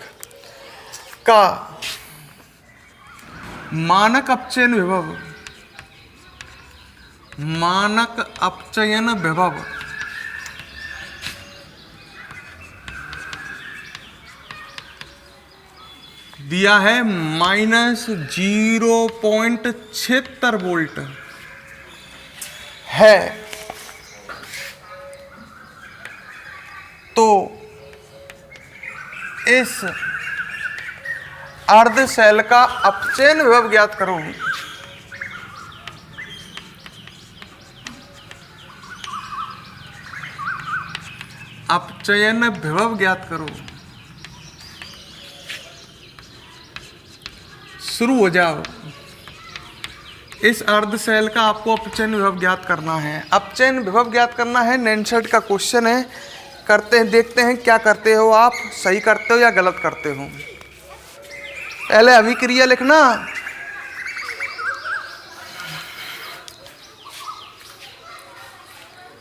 का मानक अपचयन विभव, मानक अपचयन विभव दिया है -0.76 वोल्ट है। तो इस अर्धशैल का अपचयन विभव ज्ञात करो। अपचयन विभव ज्ञात करो। शुरू हो जाओ। इस अर्धशैल का आपको अपचयन विभव ज्ञात करना है। अपचयन विभव ज्ञात करना है, नैनशर्ट का क्वेश्चन है। करते हैं, देखते हैं क्या करते हो आप, सही करते हो या गलत करते हो। पहले अभिक्रिया लिखना।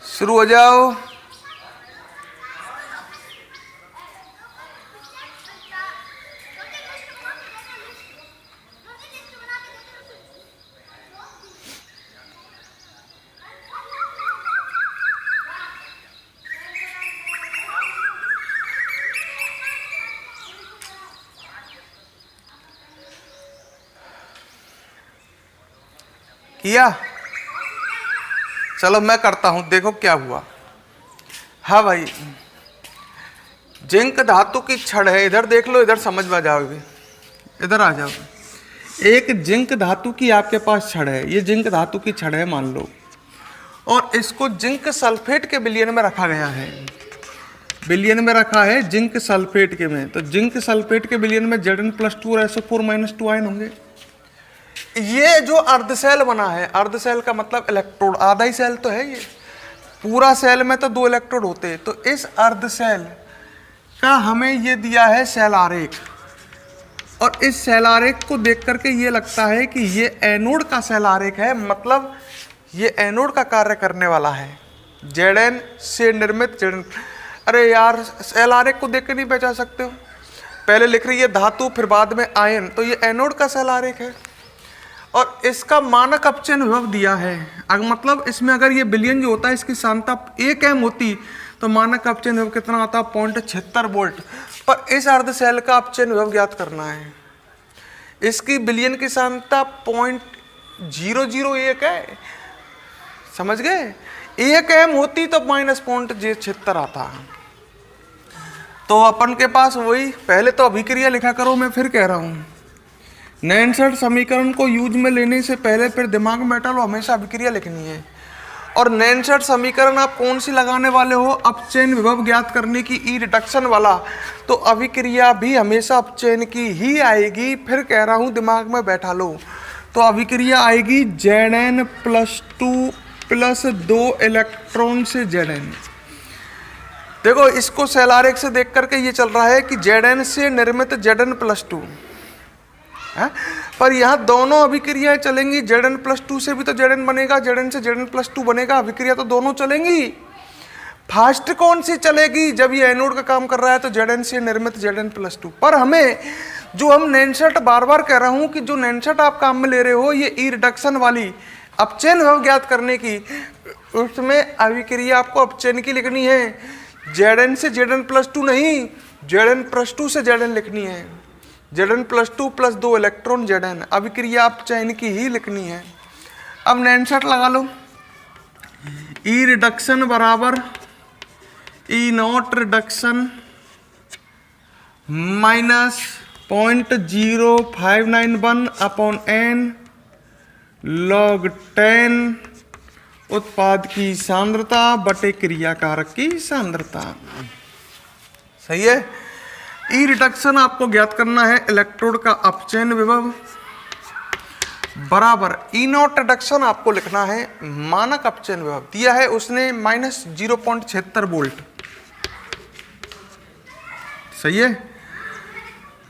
शुरू हो जाओ। किया? चलो मैं करता हूं, देखो क्या हुआ। हाँ भाई, जिंक धातु की छड़ है, इधर देख लो, इधर समझ में जाओगे, इधर आ जाओ। एक जिंक धातु की आपके पास छड़ है, ये जिंक धातु की छड़ है मान लो, और इसको जिंक सल्फेट के विलयन में रखा गया है। विलयन में रखा है जिंक सल्फेट के में, तो जिंक सल्फेट के विलयन में Zn+2 और SO4-2 आयन होंगे। ये जो अर्धशैल बना है, अर्धशैल का मतलब इलेक्ट्रोड, आधा ही सेल तो है ये, पूरा सेल में तो 2 इलेक्ट्रोड होते हैं। तो इस अर्धशैल का हमें ये दिया है शैल आरेख, और इस शैल आरेख को देख करके ये लगता है कि ये एनोड का शैल आरेख है, मतलब ये एनोड का कार्य करने वाला है। Zn से निर्मित अरे यार सेल आरेख को देख के नहीं पहचान सकते हो? पहले लिख रही है धातु फिर बाद में आयन, तो ये एनोड का सेल आरेख है और इसका मानक अपचयन विभव दिया है। अगर मतलब इसमें अगर ये विलयन जो होता है इसकी सांद्रता 1 एम होती तो मानक अपचयन विभव कितना होता? 0.76 वोल्ट। पर इस अर्ध सेल का अपचयन विभव ज्ञात करना है। इसकी विलयन की सांद्रता 0.001 है, समझ गए? 1 एम होती तो -0.76 आता। तो अपन के पास वही, पहले तो अभिक्रिया लिखा करो, मैं फिर कह रहा हूँ 69 समीकरण को यूज में लेने से पहले फिर दिमाग में बैठा लो, हमेशा अभिक्रिया लिखनी है। और 69 समीकरण आप कौन सी लगाने वाले हो? अपचयन विभव ज्ञात करने की, ई रिडक्शन वाला। तो अभिक्रिया भी हमेशा अपचयन की ही आएगी। फिर कह रहा हूँ दिमाग में बैठा लो। तो अभिक्रिया आएगी Zn+2 प्लस 2 इलेक्ट्रॉन से Zn। देखो इसको सेल आरेख से देख करके ये चल रहा है कि Zn से निर्मित Zn+2 है, पर यहाँ दोनों अभिक्रियाएं चलेंगी। Zn+2 से भी तो Zn बनेगा, Zn से Zn+2 बनेगा, अभिक्रिया तो दोनों चलेंगी। फास्ट कौन सी चलेगी? जब ये एनोड का काम कर रहा है तो Zn से निर्मित Zn+2। पर हमें जो हम 69 बार बार कह रहा हूं कि जो 69 आप काम में ले रहे हो, ये ई रिडक्शन वाली अपचयन विभव ज्ञात करने की, उसमें अभिक्रिया आपको अपचयन की लिखनी है। Zn से Zn+2 नहीं, Zn+2 से Zn लिखनी है। Zn+2 प्लस 2 इलेक्ट्रॉन Zn, अभिक्रिया अपचयन की ही लिखनी है। अब 69 लगा लो। ई रिडक्शन बराबर E naught reduction minus 0.0591 upon n log 10 उत्पाद की सांद्रता बटे क्रियाकारक की सांद्रता। सही है। ई रिडक्शन आपको ज्ञात करना है, इलेक्ट्रोड का अपचयन विभव बराबर ई नॉट रिडक्शन आपको लिखना है, मानक अपचयन विभव दिया है उसने -0.76 वोल्ट। सही है।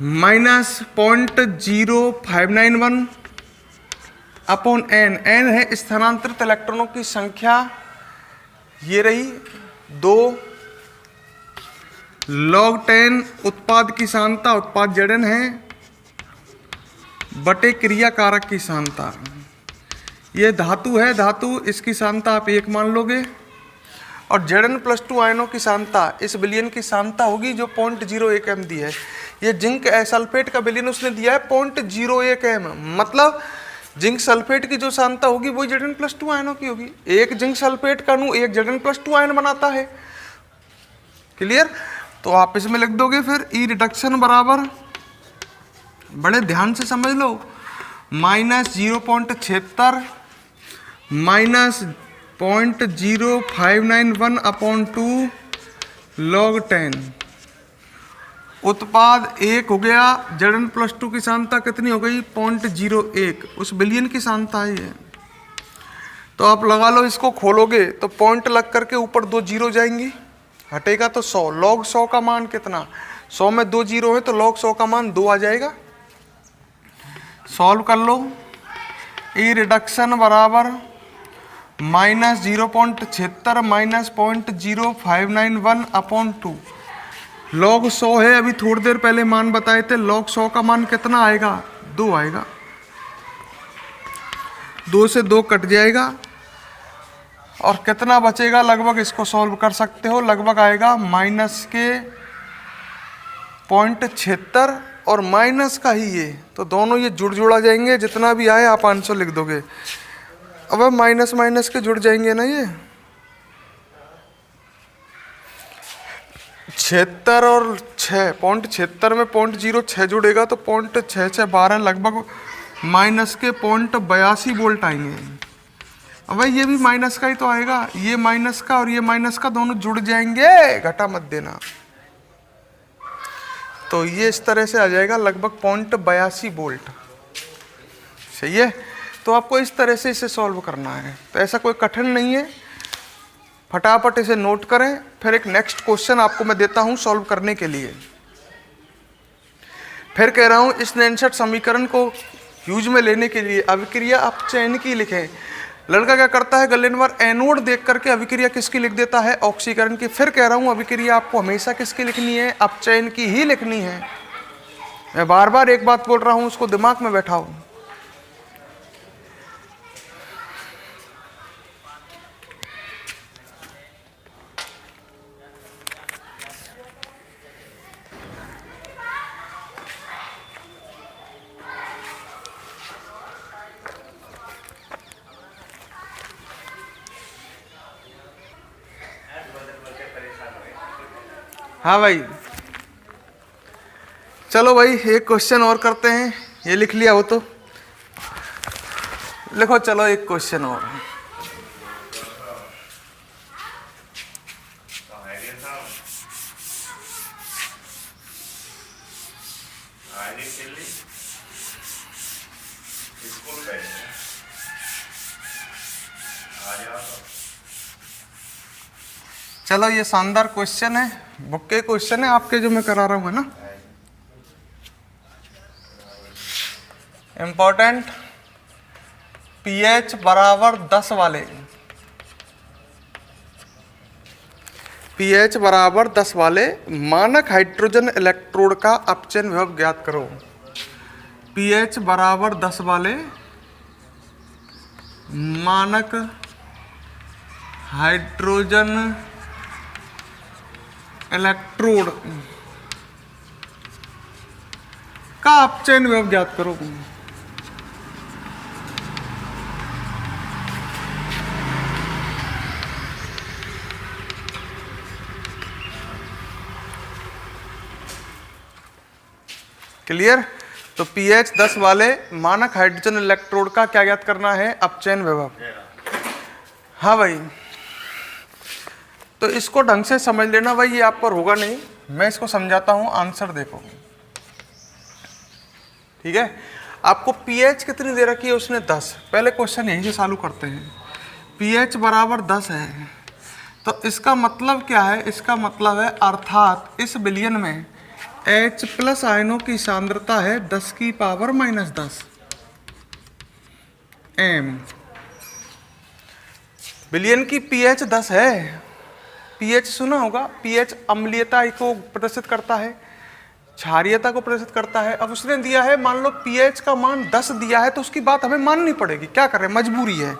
-0.0591 अपॉन n, n है स्थानांतरित इलेक्ट्रॉनों की संख्या, ये रही 2 log 10 उत्पाद की सांद्रता, उत्पाद Zn है, बटे क्रियाकारक की सांद्रता। ये धातु है, धातु, इसकी सांद्रता आप 1 मान लोगे और Zn+2 आयनों की सांद्रता, इस विलयन की सांद्रता होगी जो 0.01 एम दी है। ये जिंक सल्फेट का विलयन उसने दिया है 0.01 एम, मतलब जिंक सल्फेट की जो सांद्रता होगी वही Zn+2 आयनों की होगी। एक जिंक सल्फेट का अणु एक Zn+2 आयन बनाता है। क्लियर? तो आप इसमें लिख दोगे फिर ई रिडक्शन बराबर, बड़े ध्यान से समझ लो, -0.76 माइनस 0.0591 अपॉन 2 log 10 उत्पाद 1 हो गया। Zn+2 की सांद्रता कितनी हो गई? 0.01, उस विलयन की सांद्रता है ये। तो आप लगा लो, इसको खोलोगे तो पॉइंट लग करके ऊपर 2 जीरो जाएंगी, हटेगा तो 100। log 100 का मान कितना? 100 में 2 जीरो है तो log 100 का मान 2 आ जाएगा। सॉल्व कर लो। ई रिडक्शन बराबर -0.76 माइनस 0.0591 अपॉन 2 log 100 है। अभी थोड़ी देर पहले मान बताए थे, log 100 का मान कितना आएगा? 2 आएगा। 2 से 2 कट जाएगा और कितना बचेगा? लगभग इसको सॉल्व कर सकते हो, लगभग आएगा -0.76 और माइनस का ही ये, तो दोनों ये जुड़ा जाएंगे। जितना भी आए आप आंसर लिख दोगे। अब माइनस माइनस के जुड़ जाएंगे ना, ये 76 और 6, 0.76 में 0.06 जुड़ेगा तो 0.6612 लगभग माइनस के 0.82 वोल्ट आएंगे। अब ये भी माइनस का ही तो आएगा, ये माइनस का और ये माइनस का दोनों जुड़ जाएंगे, घटा मत देना। तो ये इस तरह से आ जाएगा लगभग 0.82 वोल्ट। सही है। तो आपको इस तरह से इसे सॉल्व करना है, तो ऐसा कोई कठिन नहीं है, फटाफट इसे नोट करें। फिर एक नेक्स्ट क्वेश्चन आपको मैं देता हूं सॉल्व करने के लिए। फिर कह रहा हूं इस 69 समीकरण को यूज में लेने के लिए अभिक्रिया अपचयन की लिखें। लड़का क्या करता है, गलेनवार एनोड देख करके अभिक्रिया किसकी लिख देता है, ऑक्सीकरण की। फिर कह रहा हूं अभिक्रिया आपको हमेशा किसकी लिखनी है, अपचयन की ही लिखनी है। मैं बार बार एक बात बोल रहा हूं, उसको दिमाग में बैठाओ। हाँ भाई, चलो भाई एक क्वेश्चन और करते हैं। ये लिख लिया हो तो लिखो, चलो एक क्वेश्चन और। चलो ये शानदार क्वेश्चन है, बुक के क्वेश्चन है आपके जो मैं करा रहा हूँ, है ना, इंपॉर्टेंट। पीएच बराबर 10 वाले, पीएच बराबर 10 वाले मानक हाइड्रोजन इलेक्ट्रोड का अपचयन विभव ज्ञात करो। पीएच बराबर 10 वाले मानक हाइड्रोजन इलेक्ट्रोड का अपचयन विभव ज्ञात करो। क्लियर? तो पीएच 10 वाले मानक हाइड्रोजन इलेक्ट्रोड का क्या ज्ञात करना है, अपचयन विभव। हाँ भाई, तो इसको ढंग से समझ लेना भाई, ये आप पर होगा नहीं, मैं इसको समझाता हूं, आंसर देखो। ठीक है, आपको पीएच कितनी दे रखी है उसने, 10। पहले क्वेश्चन यहीं से चालू करते हैं। पीएच बराबर 10 है, तो इसका मतलब क्या है, इसका मतलब है अर्थात इस विलयन में H प्लस आयनों की सांद्रता है 10 की पावर -10 m। विलयन की पीएच 10 है। पीएच सुना होगा, पीएच अम्लीयता को प्रदर्शित करता है, क्षारीयता को प्रदर्शित करता है। अब उसने दिया है, मान लो पीएच का मान 10 दिया है, तो उसकी बात हमें माननी पड़ेगी, क्या करें, मजबूरी है।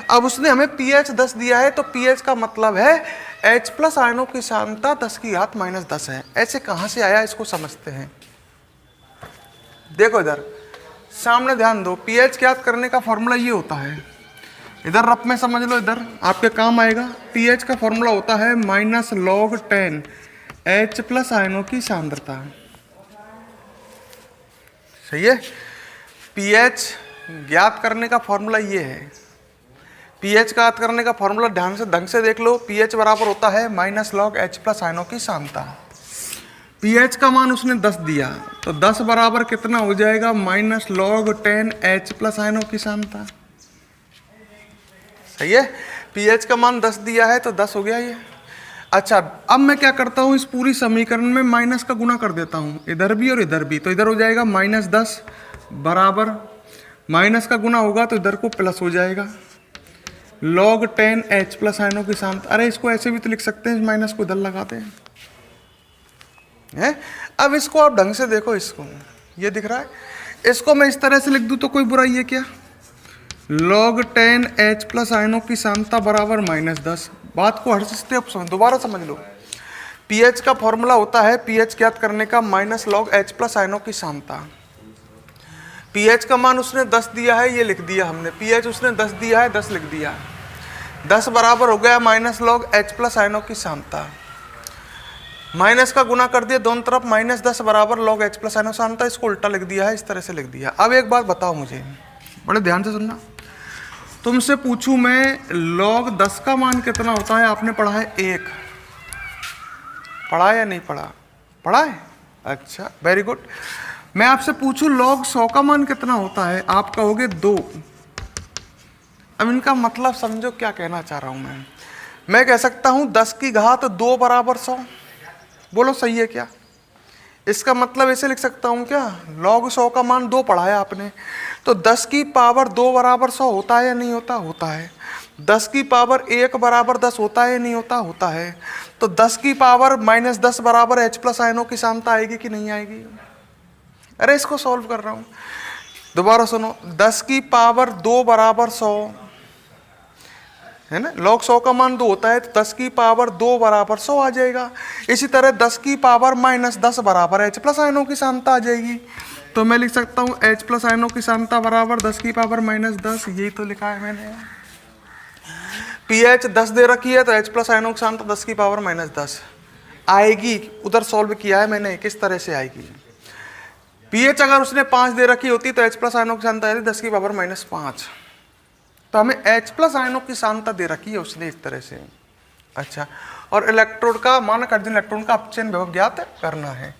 अब उसने हमें पीएच 10 दिया है, तो पीएच का मतलब है H प्लस आयनों की सांद्रता 10 की घात -10 है। ऐसे कहां से आया, इसको समझते हैं। देखो इधर सामने ध्यान दो, पीएच ज्ञात करने का फॉर्मूला ये होता है, इधर रफ में समझ लो, इधर आपके काम आएगा। पीएच का फॉर्मूला होता है -log10 H प्लस आयनों की सांद्रता। सही है, पीएच ज्ञात करने का फॉर्मूला ये है। पीएच ज्ञात करने का फॉर्मूला ध्यान से ढंग से देख लो, पीएच बराबर होता है -log H प्लस आयनों की सांद्रता। पीएच का मान उसने 10 दिया, तो 10 बराबर कितना हो जाएगा, -log10 H प्लस आयनों की सांद्रता। सही है, पीएच का मान 10 दिया है, तो 10 हो गया ये। अच्छा, अब मैं क्या करता हूँ, इस पूरी समीकरण में माइनस का गुणा कर देता हूँ, इधर भी और इधर भी। तो इधर हो जाएगा -10 बराबर, माइनस का गुणा होगा तो इधर को प्लस हो जाएगा, log10 H प्लस आयनों की सांद्रता। अरे इसको ऐसे भी तो लिख सकते हैं, माइनस को इधर लगाते हैं। अब इसको आप ढंग से देखो, इसको ये दिख रहा है, इसको मैं इस तरह से लिख दूं तो कोई बुराई है क्या, log10 H प्लस आयनों की सांद्रता बराबर -10। बात को हर स्टेप दोबारा समझ लो। पीएच का फॉर्मूला होता है, पीएच ज्ञात करने का -log H प्लस आयनों की सांद्रता। पीएच का मान उसने 10 दिया है, ये लिख दिया हमने, पीएच उसने 10 दिया है, 10 लिख दिया। 10 बराबर हो गया -log H प्लस आयनों की सांद्रता। माइनस का गुना कर दिया दोनों तरफ, -10 बराबर log H प्लस आयनों की सांद्रता। इसको उल्टा लिख दिया है, इस तरह से लिख दिया। अब एक बात बताओ मुझे, बड़े ध्यान से सुनना, तुमसे पूछूं मैं log 10 का मान कितना होता है, आपने पढ़ा है 1, पढ़ा या नहीं पढ़ा, पढ़ा है, अच्छा वेरी गुड। मैं आपसे पूछूं log 100 का मान कितना होता है, आप कहोगे 2। अब इनका मतलब समझो क्या कहना चाह रहा हूं मैं कह सकता हूं 10 की घात 2 बराबर 100, बोलो सही है क्या, इसका मतलब ऐसे लिख सकता हूँ क्या, log 100 का मान 2 पढ़ा है आपने, तो 10 की पावर 2 बराबर 100 होता है या नहीं होता, होता है। 10 की पावर 1 बराबर 10 होता है या नहीं होता, होता है। तो 10 की पावर -10 बराबर H प्लस आयनों की सांद्रता आएगी कि नहीं आएगी। अरे इसको सॉल्व कर रहा हूँ, दोबारा सुनो। 10 की पावर 2 बराबर 100 है ना, log 100 का मान 2 होता है, तो 10 की पावर 2 बराबर 100 आ जाएगा। इसी तरह 10 की पावर -10 बराबर H प्लस आयनों की सांद्रता आ जाएगी। तो मैं लिख सकता हूँ H प्लस आयनों की सांद्रता बराबर 10 की पावर -10, यही तो लिखा है मैंने। pH 10 दे रखी है, तो H प्लस आयनों की सांद्रता 10 की पावर -10 आएगी। उधर सॉल्व किया है मैंने, किस तरह से आएगी। pH अगर उसने 5 दे रखी होती तो H प्लस आयनों की सांद्रता आती 10 की पावर -5। तो हमें H प्लस आयनों की सांद्रता दे रखी है उसने इस तरह से। अच्छा, और इलेक्ट्रोड का मानक हाइड्रोजन इलेक्ट्रॉन का अपचयन विभव ज्ञात करना है।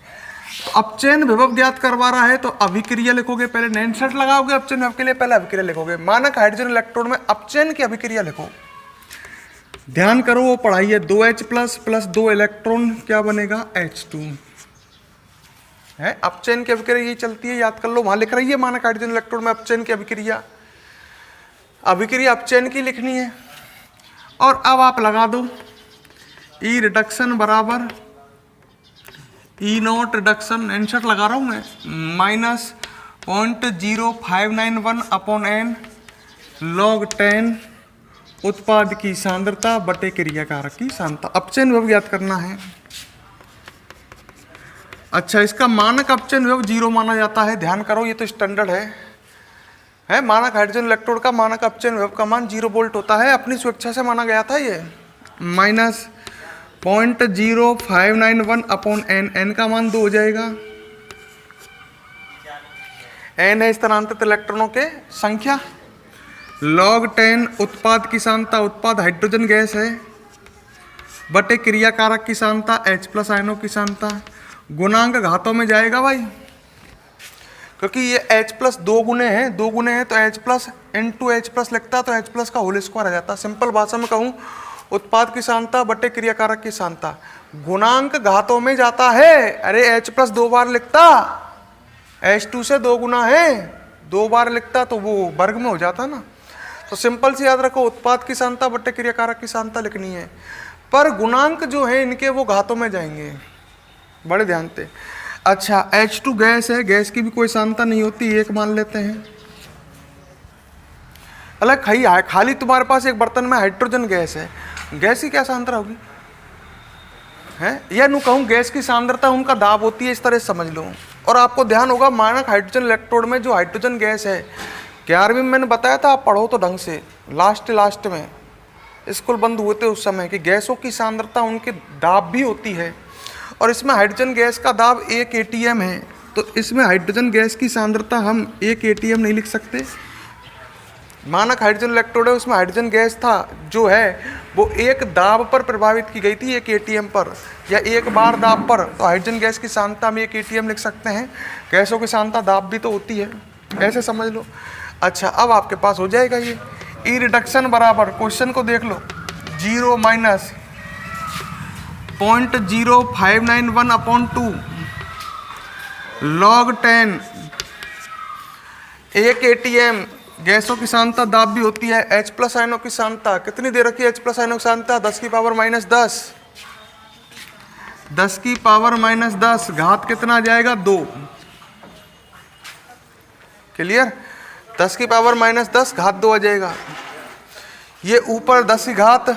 तो अपचयन विभव ज्ञात करवा रहा है, तो अभिक्रिया लिखोगे, पहले नेन सेट लगाओगे अपचयन विभव के लिए, पहले अभिक्रिया लिखोगे। मानक हाइड्रोजन इलेक्ट्रोड में अपचयन की अभिक्रिया लिखो। ध्यान करो वो पढ़ाई है, 2H प्लस 2 इलेक्ट्रॉन क्या बनेगा, H2 है। अपचयन की अभिक्रिया यही चलती है, याद कर लो, वहां लिख रही है मानक हाइड्रोजन इलेक्ट्रोड में अपचयन की अभिक्रिया। अभिक्रिया अपचयन की लिखनी है। और अब आप लगा दो ई रिडक्शन बराबर ई नॉट रिडक्शन, एंसर लगा रहा हूं मैं, -0.0591 अपॉन n log 10 उत्पाद की सांद्रता बटे क्रियाकारक की सांद्रता। अपचयन विभव ज्ञात करना है। अच्छा, इसका मानक अपचयन विभव 0 माना जाता है। ध्यान करो, ये तो स्टैंडर्ड है। मानक हाइड्रोजन इलेक्ट्रोड का मानक अपचयन विभव का मान 0 वोल्ट होता है, अपनी स्वेच्छा से माना गया था ये। -0.0591 अपॉन n का मान 2 हो जाएगा। n है स्थानांतरित इलेक्ट्रॉनों के संख्या, log 10 उत्पाद की सांद्रता, उत्पाद हाइड्रोजन गैस है, बटे क्रियाकारक की सांद्रता H प्लस आयनों की सांद्रता, गुणांक घातों में जाएगा भाई, क्योंकि ये H प्लस 2 गुने हैं तो H plus into H plus लिखता तो H प्लस का होल स्क्वायर आ जाता। सिंपल भाषा में कहूँ, उत्पाद की सांद्रता बटे क्रियाकारक की सांद्रता, गुणांक घातों में जाता है। अरे H प्लस 2 बार लिखता, H2 से 2 गुना है, 2 बार लिखता तो वो वर्ग में हो जाता ना। तो सिंपल से याद रखो, उत्पाद की सांद्रता बटे क्रियाकारक की सांद्रता लिखनी है, पर गुणांक जो है इनके वो घातों में जाएंगे, बड़े ध्यान से। अच्छा, H2 गैस है, गैस की भी कोई सांद्रता नहीं होती, 1 मान लेते हैं। अलग खाली तुम्हारे पास एक बर्तन में हाइड्रोजन गैस है, गैस की क्या सांद्रता होगी है, या नू कहूँ गैस की सांद्रता उनका दाब होती है, इस तरह से समझ लो। और आपको ध्यान होगा, मानक हाइड्रोजन इलेक्ट्रोड में जो हाइड्रोजन गैस है, 11वीं में मैंने बताया था, आप पढ़ो तो ढंग से, लास्ट में स्कूल बंद हुए थे उस समय, कि गैसों की सांद्रता उनके दाब भी होती है। और इसमें हाइड्रोजन गैस का दाब 1 atm है, तो इसमें हाइड्रोजन गैस की सांद्रता हम 1 atm नहीं लिख सकते। मानक हाइड्रोजन इलेक्ट्रोड है, उसमें हाइड्रोजन गैस था जो है वो एक दाब पर प्रभावित की गई थी, 1 atm पर, या एक बार दाब पर, तो हाइड्रोजन गैस की सांद्रता हम 1 atm लिख सकते हैं। गैसों की सांद्रता दाब भी तो होती है, ऐसे समझ लो। अच्छा, अब आपके पास हो जाएगा ये ई रिडक्शन बराबर, क्वेश्चन को देख लो, 0 माइनस 0.0591 अपॉन 2 log 10 1 atm, गैसों की सांद्रता दाब भी होती है। H प्लस आयनों की सांद्रता कितनी दे रखी है, H प्लस आयनों की सांद्रता 10 की पावर -10, 10 की पावर -10, घात कितना आ जाएगा, 2। क्लियर, 10 की पावर -10, घात 2 आ जाएगा। ये ऊपर 10 की घात,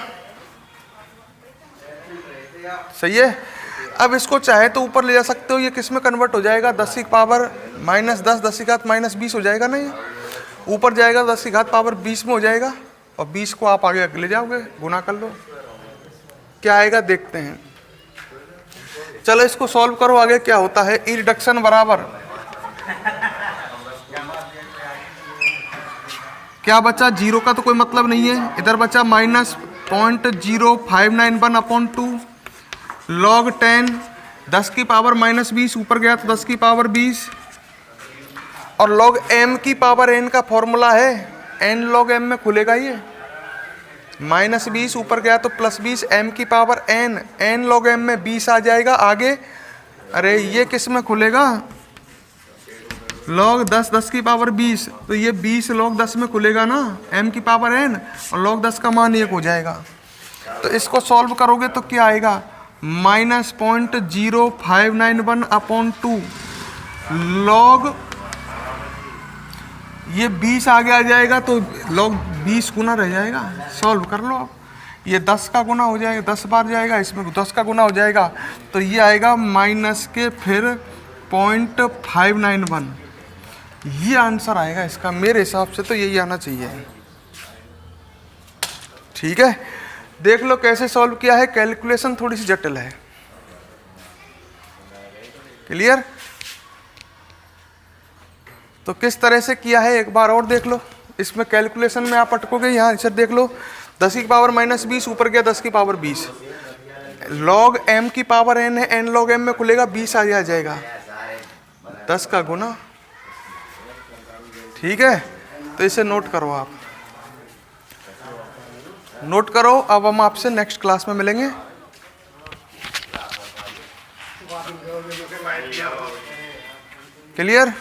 सही है। अब इसको चाहे तो ऊपर ले जा सकते हो, ये किस में कन्वर्ट हो जाएगा, 10 की पावर -10, 10 की घात -20 हो जाएगा ना, ये ऊपर जाएगा 10 की घात पावर 20 में हो जाएगा, और 20 को आप आगे ले जाओगे, गुना कर लो, क्या आएगा देखते हैं। चलो इसको सॉल्व करो, आगे क्या होता है। ई रिडक्शन बराबर क्या बचा, 0 का तो कोई मतलब नहीं है, इधर बचा -0.0591 अपॉन 2 log 10, 10 की पावर -20, ऊपर गया तो 10 की पावर 20, और log m की पावर n का फॉर्मूला है, n log m में खुलेगा ये, -20 ऊपर गया तो +20, m की पावर n log m में 20 आ जाएगा, आगे अरे ये किस में खुलेगा, log 10 10 की पावर 20, तो ये 20 log 10 में खुलेगा ना, m की पावर n, और log 10 का मान 1 हो जाएगा। तो इसको सॉल्व करोगे तो क्या आएगा, -0.0591/2 log, ये 20 आगे आ जाएगा तो log 20 गुना रह जाएगा। सॉल्व कर लो आप, ये 10 का गुना हो जाएगा, 10 बार जाएगा, इसमें 10 का गुना हो जाएगा, तो ये आएगा माइनस के फिर 0.591, ये आंसर आएगा इसका। मेरे हिसाब से तो यही आना चाहिए। ठीक है, देख लो कैसे सॉल्व किया है, कैलकुलेशन थोड़ी सी जटिल है। क्लियर? तो किस तरह से किया है एक बार और देख लो। इसमें कैलकुलेशन में आप अटकोगे, यहाँ इसे देख लो, 10 की पावर -20 ऊपर गया 10 की पावर 20, log m की पावर n है, n log m में खुलेगा 20 आ जाएगा, 10 का गुना। ठीक है, तो इसे नोट करो, आप नोट करो। अब हम आपसे नेक्स्ट क्लास में मिलेंगे। क्लियर?